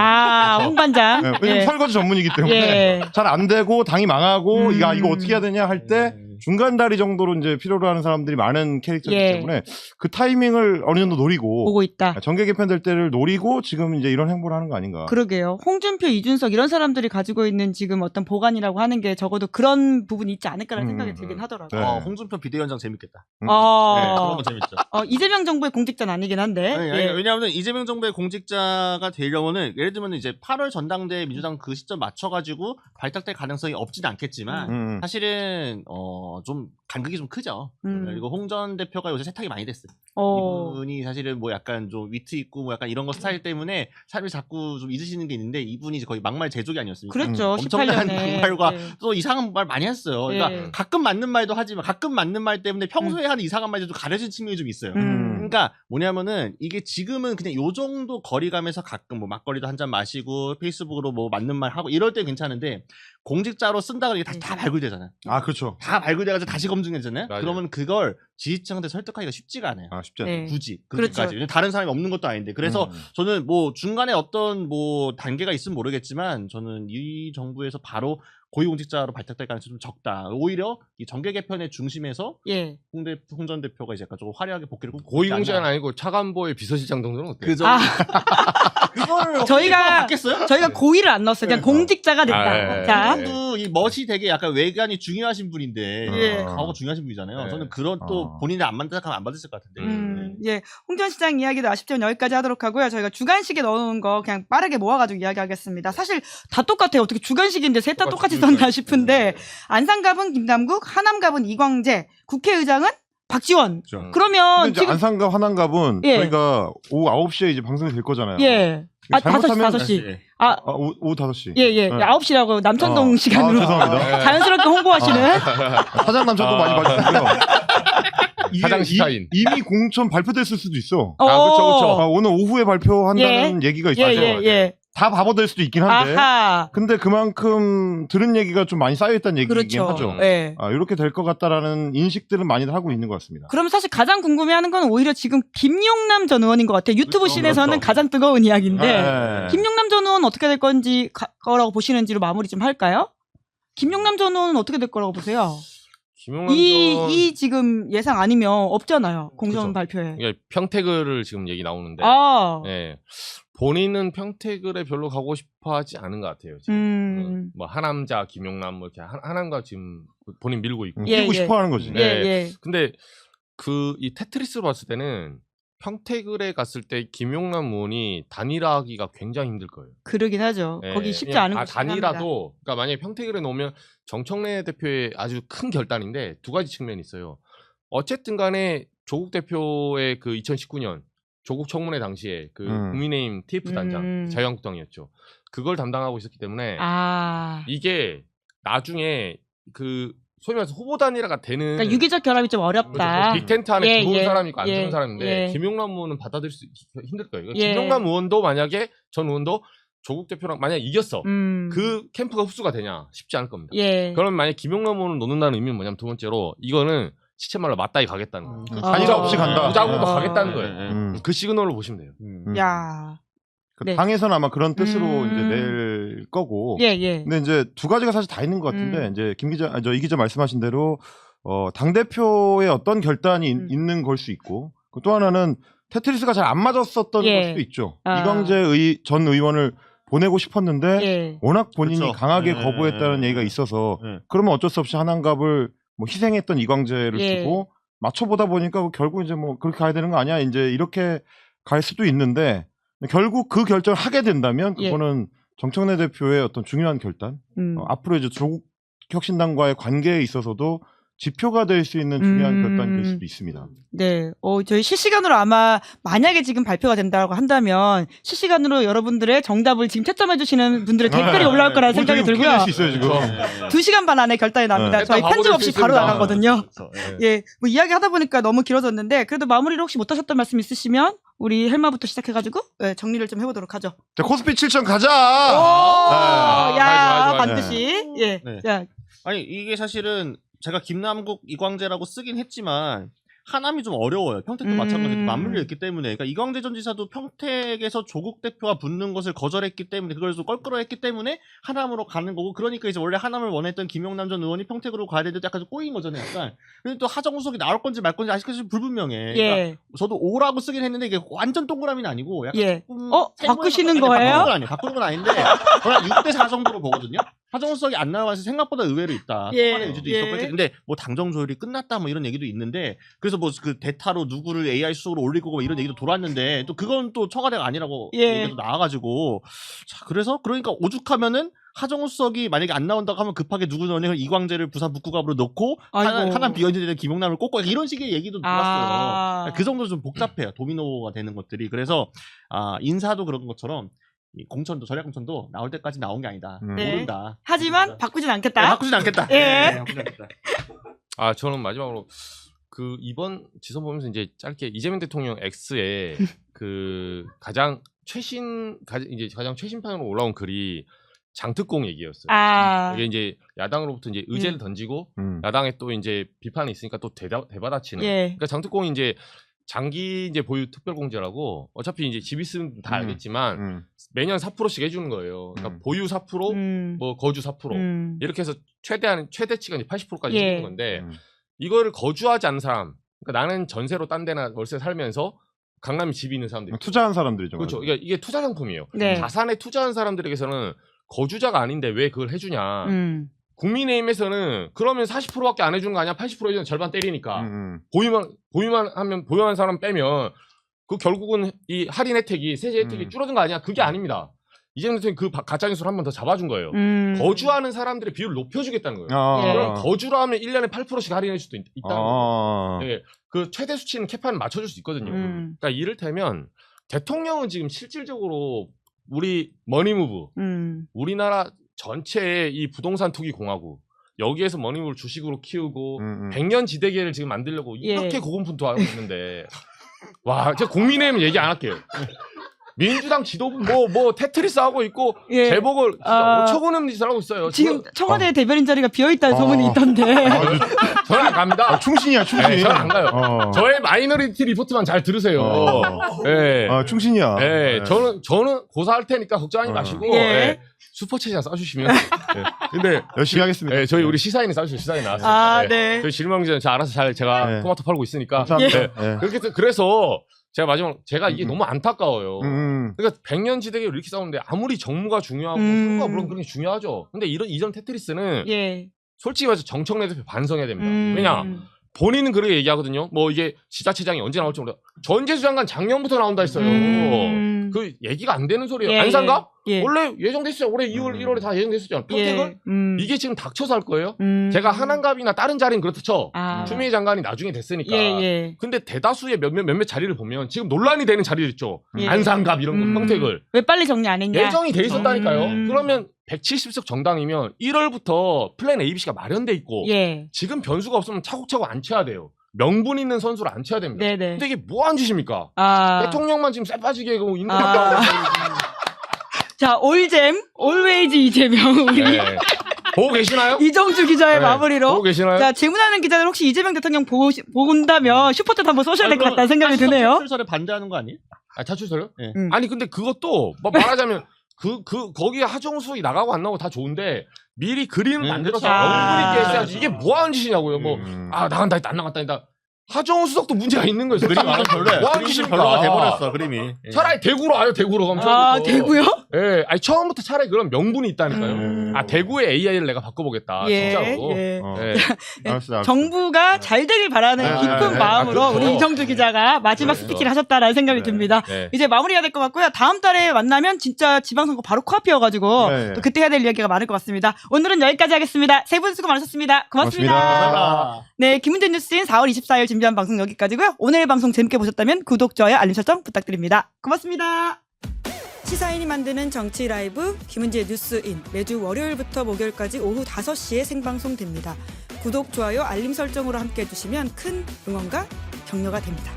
홍반장. 왜냐면 설거지 전문이기 때문에 잘 안 되고 당이 망하고 이거 어떻게 해야 되냐 할 때 중간 다리 정도로 이제 필요로 하는 사람들이 많은 캐릭터이기 때문에 그 타이밍을 어느 정도 노리고 보고 있다. 정계 개편될 때를 노리고 지금 이제 이런 행보를 하는 거 아닌가. 그러게요. 홍준표, 이준석 이런 사람들이 가지고 있는 지금 어떤 보관이라고 하는 게 적어도 그런 부분이 있지 않을까라는 생각이 들긴 하더라고요. 네. 홍준표 비대위원장 재밌겠다. 그런 거 재밌죠. 이재명 정부의 공직자는 아니긴 한데. 왜냐하면 이재명 정부의 공직자가 되려면은 예를 들면 이제 8월 전당대회 민주당 그 시점 맞춰가지고 발탁될 가능성이 없지는 않겠지만 사실은 좀 간극이 좀 크죠. 그리고 홍 전 대표가 요새 세탁이 많이 됐어요. 이분이 사실은 뭐 약간 좀 위트 있고 뭐 약간 이런 거 스타일 때문에 사람이 자꾸 좀 잊으시는 게 있는데 이분이 이제 거의 막말 제조기 아니었습니까? 그렇죠. 엄청난 18년에. 막말과 또 이상한 말 많이 했어요. 그러니까 가끔 맞는 말도 하지만 가끔 맞는 말 때문에 평소에 하는 이상한 말도 좀 가려진 측면이 좀 있어요. 그러니까 뭐냐면은 이게 지금은 그냥 요 정도 거리감에서 가끔 뭐 막걸리도 한 잔 마시고 페이스북으로 뭐 맞는 말 하고 이럴 때 괜찮은데 공직자로 쓴다고 이게 다 발굴되잖아요. 아 그렇죠. 다 발굴돼가지고 다시 검증되잖아요. 맞아요. 그러면 그걸 지지층한테 설득하기가 쉽지가 않아요. 아 쉽지 않아요. 네. 굳이 그렇죠. 그렇게까지 다른 사람이 없는 것도 아닌데 그래서 저는 뭐 중간에 어떤 뭐 단계가 있으면 모르겠지만 저는 이 정부에서 바로 고위공직자로 발탁될 가능성이 좀 적다. 오히려 이 정계 개편의 중심에서 예. 홍 전 대표가 이제 약간 좀 화려하게 복귀를 꿈꾸지 고위공직자는 않나. 아니고 차관보의 비서실장 정도는 어때요? 그죠? 아, 그거를 저희가 바뀌었어요? 고의를 안 넣었어요. 그냥 네. 공직자가 됐다. 아, 예. 자, 그분도 이 멋이 되게 약간 외관이 중요하신 분인데 예. 가오가 중요하신 분이잖아요. 예. 저는 그런 또 본인이 안 만들면 안 받으실 것 같은데. 예. 홍 전 시장 이야기도 아쉽지만 여기까지 하도록 하고요. 저희가 주간식에 넣어놓은 거 그냥 빠르게 모아가지고 이야기하겠습니다. 사실 다 똑같아요. 어떻게 주간식인데 셋 다 똑같이 썼나 싶은데 안산갑은 김남국, 하남갑은 이광재, 국회의장은 박지원. 그렇죠. 그러면 근데 이제 지금 안산갑 화남갑은 예. 저희가 오후 9시에 이제 방송이 될 거잖아요. 예. 아, 잘못하면 5시. 아, 오후 5시. 예, 예. 네. 9시라고 남천동 시간으로 죄송합니다. 자연스럽게 홍보하시는. 사장 남자도 많이 봐주시고요. 이게 사장 스타인. 이미 공천 발표됐을 수도 있어. 아, 그쵸. 오늘 오후에 발표한다는 얘기가 예, 있어요. 예, 예. 다 바보될 수도 있긴 한데. 아하. 근데 그만큼 들은 얘기가 좀 많이 쌓여있다는 얘기이긴 그렇죠. 하죠. 예. 이렇게 될 것 같다라는 인식들은 많이들 하고 있는 것 같습니다. 그럼 사실 가장 궁금해하는 건 오히려 지금 김용남 전 의원인 것 같아요. 유튜브 그렇죠, 씬에서는 그렇죠. 가장 뜨거운 이야기인데 네. 김용남 전 의원 어떻게 될 건지 거라고 보시는지로 마무리 좀 할까요? 김용남 전 의원은 어떻게 될 거라고 보세요? 김용남 전 이 지금 예상 아니면 없잖아요. 공천 그렇죠. 발표에. 이게 평택을 지금 얘기 나오는데 아, 예. 본인은 평택을에 별로 가고 싶어하지 않은 것 같아요. 지금. 뭐 하남자, 김용남 뭐 이렇게 하남과 지금 본인 밀고 있고. 예, 뛰고 예. 싶어 하는 거지. 예, 예. 근데 이 테트리스로 봤을 때는 평택을에 갔을 때 김용남 의원이 단일화하기가 굉장히 힘들 거예요. 그러긴 하죠. 예, 거기 쉽지 그냥 않은 곳이긴 합니다. 단일화도 그러니까 만약에 평택을에 놓으면 정청래 대표의 아주 큰 결단인데 두 가지 측면이 있어요. 어쨌든 간에 조국 대표의 그 2019년 조국 청문회 당시에 그 국민의힘 TF 단장 자유한국당이었죠. 그걸 담당하고 있었기 때문에 이게 나중에 그 소위 말해서 후보 단일화가 되는 그러니까 유기적 결합이 좀 어렵다. 빅텐트 안에 예, 들어온 예, 사람이 있고 안 예, 들어온 사람인데 예. 김용남 의원은 받아들일 수 힘들 거예요. 예. 김용남 의원도 만약에 전 의원도 조국 대표랑 만약 이겼어. 그 캠프가 흡수가 되냐? 쉽지 않을 겁니다. 예. 그러면 만약 김용남 의원을 놓는다는 의미는 뭐냐면 두 번째로 이거는 시체말로 맞다이 가겠다는 거예요. 단일화 없이 간다. 무작위로 아. 가겠다는 거예요. 그 시그널로 보시면 돼요. 야. 그 네. 당에서는 아마 그런 뜻으로 이제 낼 거고. 예, 예. 근데 이제 두 가지가 사실 다 있는 것 같은데 이제 이 기자 말씀하신 대로 당 대표의 어떤 결단이 있는 걸 수 있고 또 하나는 테트리스가 잘 안 맞았었던 예. 걸 수도 있죠. 아. 이광재 전 의원을 보내고 싶었는데 예. 워낙 본인이 그렇죠. 강하게 네. 거부했다는 얘기가 있어서 네. 그러면 어쩔 수 없이 한남갑을 뭐 희생했던 이광재를 예. 주고 맞춰보다 보니까 결국 이제 뭐 그렇게 가야 되는 거 아니야 이제 이렇게 갈 수도 있는데 결국 그 결정을 하게 된다면 예. 그거는 정청래 대표의 어떤 중요한 결단 앞으로 이제 조국 혁신당과의 관계에 있어서도 지표가 될 수 있는 중요한 결단이 될 수도 있습니다. 네. 저희 실시간으로 아마 만약에 지금 발표가 된다고 한다면 실시간으로 여러분들의 정답을 지금 채점해 주시는 분들의 댓글이 올라올 거라는 생각이 들고요. 수 있어요 지금. 2시간 반 안에 결단이 납니다. 네. 저희 일단 편집 바로 없이 낼수 바로 있습니다. 나가거든요. 그렇죠. 예. 뭐 이야기 하다 보니까 너무 길어졌는데 그래도 마무리를 혹시 못 하셨던 말씀 있으시면 우리 헬마부터 시작해가지고 정리를 좀 해보도록 하죠. 자, 코스피 7천 가자. 오, 야, 좋아. 반드시. 예. 네. 자, 아니 이게 사실은 제가 김남국 이광재라고 쓰긴 했지만 하남이 좀 어려워요. 평택도 마찬가지로 맞물려 있기 때문에. 그러니까 이광재 전 지사도 평택에서 조국 대표가 붙는 것을 거절했기 때문에 그걸 좀 껄끄러했기 때문에 하남으로 가는 거고 그러니까 이제 원래 하남을 원했던 김용남 전 의원이 평택으로 가야 되는데 약간 좀 꼬인 거잖아요. 약간. 근데 또 하정우석이 나올 건지 말 건지 아직까지 불분명해. 그러니까 예. 저도 O라고 쓰긴 했는데 이게 완전 동그라미는 아니고 약간 예. 조금 바꾸시는 아니, 거예요? 바꾸는 건 아닌데 저는 6대4 정도로 보거든요. 하정우석이 안 나와서 생각보다 의외로 있다. 예, 초반에 의지도 예. 있었고 근데 뭐 당정 조율이 끝났다 뭐 이런 얘기도 있는데 그래서 뭐 그 대타로 누구를 AI 수석으로 올릴 거고 뭐 이런 얘기도 돌았는데 또 그건 또 청와대가 아니라고 예. 얘기도 나와가지고 자 그래서 그러니까 오죽하면은 하정우 수석이 만약에 안 나온다고 하면 급하게 누구 넣으면 이광재를 부산 북구갑으로 넣고 아이고. 하나 비어있는 김용남을 꽂고 이런 식의 얘기도 돌았어요. 아. 그 정도로 좀 복잡해요. 도미노가 되는 것들이. 그래서 인사도 그런 것처럼 이 공천도 전략 공천도 나올 때까지 나온 게 아니다. 네. 모른다. 하지만 바꾸진 않겠다. 바꾸진 않겠다. 예. 바꾸진 않겠다. 저는 마지막으로 그 이번 지선 보면서 이제 짧게 이재명 대통령 X의 그 가장 최신판으로 올라온 글이 장특공 얘기였어요. 이게 이제 야당으로부터 이제 의제를 던지고 야당에 또 이제 비판이 있으니까 또 대받아치는. 그러니까 장특공이 이제 장기 이제 보유 특별공제라고 어차피 이제 집 있으면 다 알겠지만 매년 4%씩 해주는 거예요. 그러니까 보유 4%, 뭐 거주 4% 이렇게 해서 최대치가 이제 80%까지 해주는 건데 이거를 거주하지 않는 사람, 그러니까 나는 전세로 딴 데나 월세 살면서 강남에 집이 있는 사람들, 투자한 사람들이죠. 그렇죠. 그러니까 이게 투자 상품이에요. 네. 자산에 투자한 사람들에게서는 거주자가 아닌데 왜 그걸 해주냐. 국민의힘에서는 그러면 40%밖에 안 해주는 거 아니야? 80% 해주는 절반 때리니까 보유한 사람 빼면 그 결국은 이 할인 혜택이 세제 혜택이 줄어든 거 아니야? 그게 아닙니다. 이재명 대통령이 그 가짜뉴스를 한 번 더 잡아준 거예요. 거주하는 사람들의 비율을 높여주겠다는 거예요. 그럼 거주를 하면 1년에 8%씩 할인해 줄 수도 있다는 거예요. 네, 그 최대 수치는 캐파는 맞춰줄 수 있거든요. 그러니까 이를테면 대통령은 지금 실질적으로 우리 머니무브, 우리나라 전체의 이 부동산 투기 공화국 여기에서 머니무브를 주식으로 키우고 100년 지대계를 지금 만들려고 이렇게 고군분투하고 있는데 와, 제가 국민의힘 얘기 안 할게요. 민주당 지도부 뭐 테트리스 하고 있고 재보궐 어처구니없는 짓을 하고 있어요. 지금 청와대 대변인 자리가 비어있다는 소문이 있던데. 저는 안 갑니다. 충신이야, 충신. 네, 저는 안 가요. 저의 마이너리티 리포트만 잘 들으세요. 네. 충신이야. 네, 저는 고사할 테니까 걱정하지 마시고 슈퍼챗이나 싸주시면. 근데 열심히 하겠습니다. 네, 저희 우리 시사인이 싸주세요. 시사인 나왔어요. 저희 실망기자 알아서 제가 토마토 팔고 있으니까. 감사합니다. 그렇게 그래서 제가 마지막으로 제가 이게 너무 안타까워요. 그러니까 100년 지대계 이렇게 싸우는데 아무리 정무가 중요하고 선거가 물론 그런 게 중요하죠. 근데 이전 테트리스는 솔직히 말해서 정청래 대표 반성해야 됩니다. 왜냐? 본인은 그렇게 얘기하거든요. 뭐 이게 지자체장이 언제 나올지 몰라. 전재수 장관 작년부터 나온다 했어요. 그 얘기가 안 되는 소리예요. 안산가? 원래 예정됐어요. 올해 2월, 1월에 다 예정됐었잖아요. 평택은? 이게 지금 닥쳐서 할 거예요? 제가 한안갑이나 다른 자리는 그렇죠. 추미애 장관이 나중에 됐으니까. 근데 대다수의 몇몇 자리를 보면 지금 논란이 되는 자리들 있죠. 안산갑 이런 거, 평택을. 왜 빨리 정리 안 했냐? 예정이 돼 있었다니까요. 그러면 170석 정당이면 1월부터 플랜 A, B, C가 마련돼 있고 지금 변수가 없으면 차곡차곡 안 쳐야 돼요. 명분 있는 선수를 안 쳐야 됩니다. 근데 이게 뭐한 짓입니까? 대통령만 지금 쎄 빠지게 하고 있는 자, 올잼, 올웨이즈 이재명 우리 보고 계시나요? 이정주 기자의 마무리로. 보고 계시나요? 자, 질문하는 기자들 혹시 이재명 대통령 본다면 슈퍼챗 한번 쏘셔야 될 것 같다는 생각이 드네요. 차출설에 반대하는 거 아니에요? 차출설요? 아니 근데 그것도 뭐 말하자면 거기에 하정수이 나가고 안 나가고 다 좋은데 미리 그림을 만들어서 명분 있게 했어야지. 이게 뭐 하는 짓이냐고요. 나간다 했다 안 나갔다 했다. 하정우 수석도 문제가 있는 거예요. 그림이 별로야. 뭐 하는 그림이 짓입니까? 별로가 돼버렸어 그림이. 차라리 대구로 와요. 대구로 가면. 대구요? 예, 아니 처음부터 차라리 그런 명분이 있다니까요. 대구의 AI를 내가 바꿔보겠다. 진짜로. 알았어. 정부가 잘 되길 바라는 깊은 마음으로 우리 이정주 기자가 마지막 스피치를 하셨다라는 생각이 듭니다. 이제 마무리해야 될 것 같고요. 다음 달에 만나면 진짜 지방선거 바로 코앞이어가지고 또 그때 해야 될 이야기가 많을 것 같습니다. 오늘은 여기까지 하겠습니다. 세 분 수고 많으셨습니다. 고맙습니다. 감사합니다. 네, 김은재 뉴스인 4월 24일 준비한 방송 여기까지고요. 오늘 방송 재밌게 보셨다면 구독, 좋아요, 알림 설정 부탁드립니다. 고맙습니다. 시사인이 만드는 정치 라이브 김은재 뉴스인 매주 월요일부터 목요일까지 오후 5시에 생방송됩니다. 구독, 좋아요, 알림 설정으로 함께 해주시면 큰 응원과 격려가 됩니다.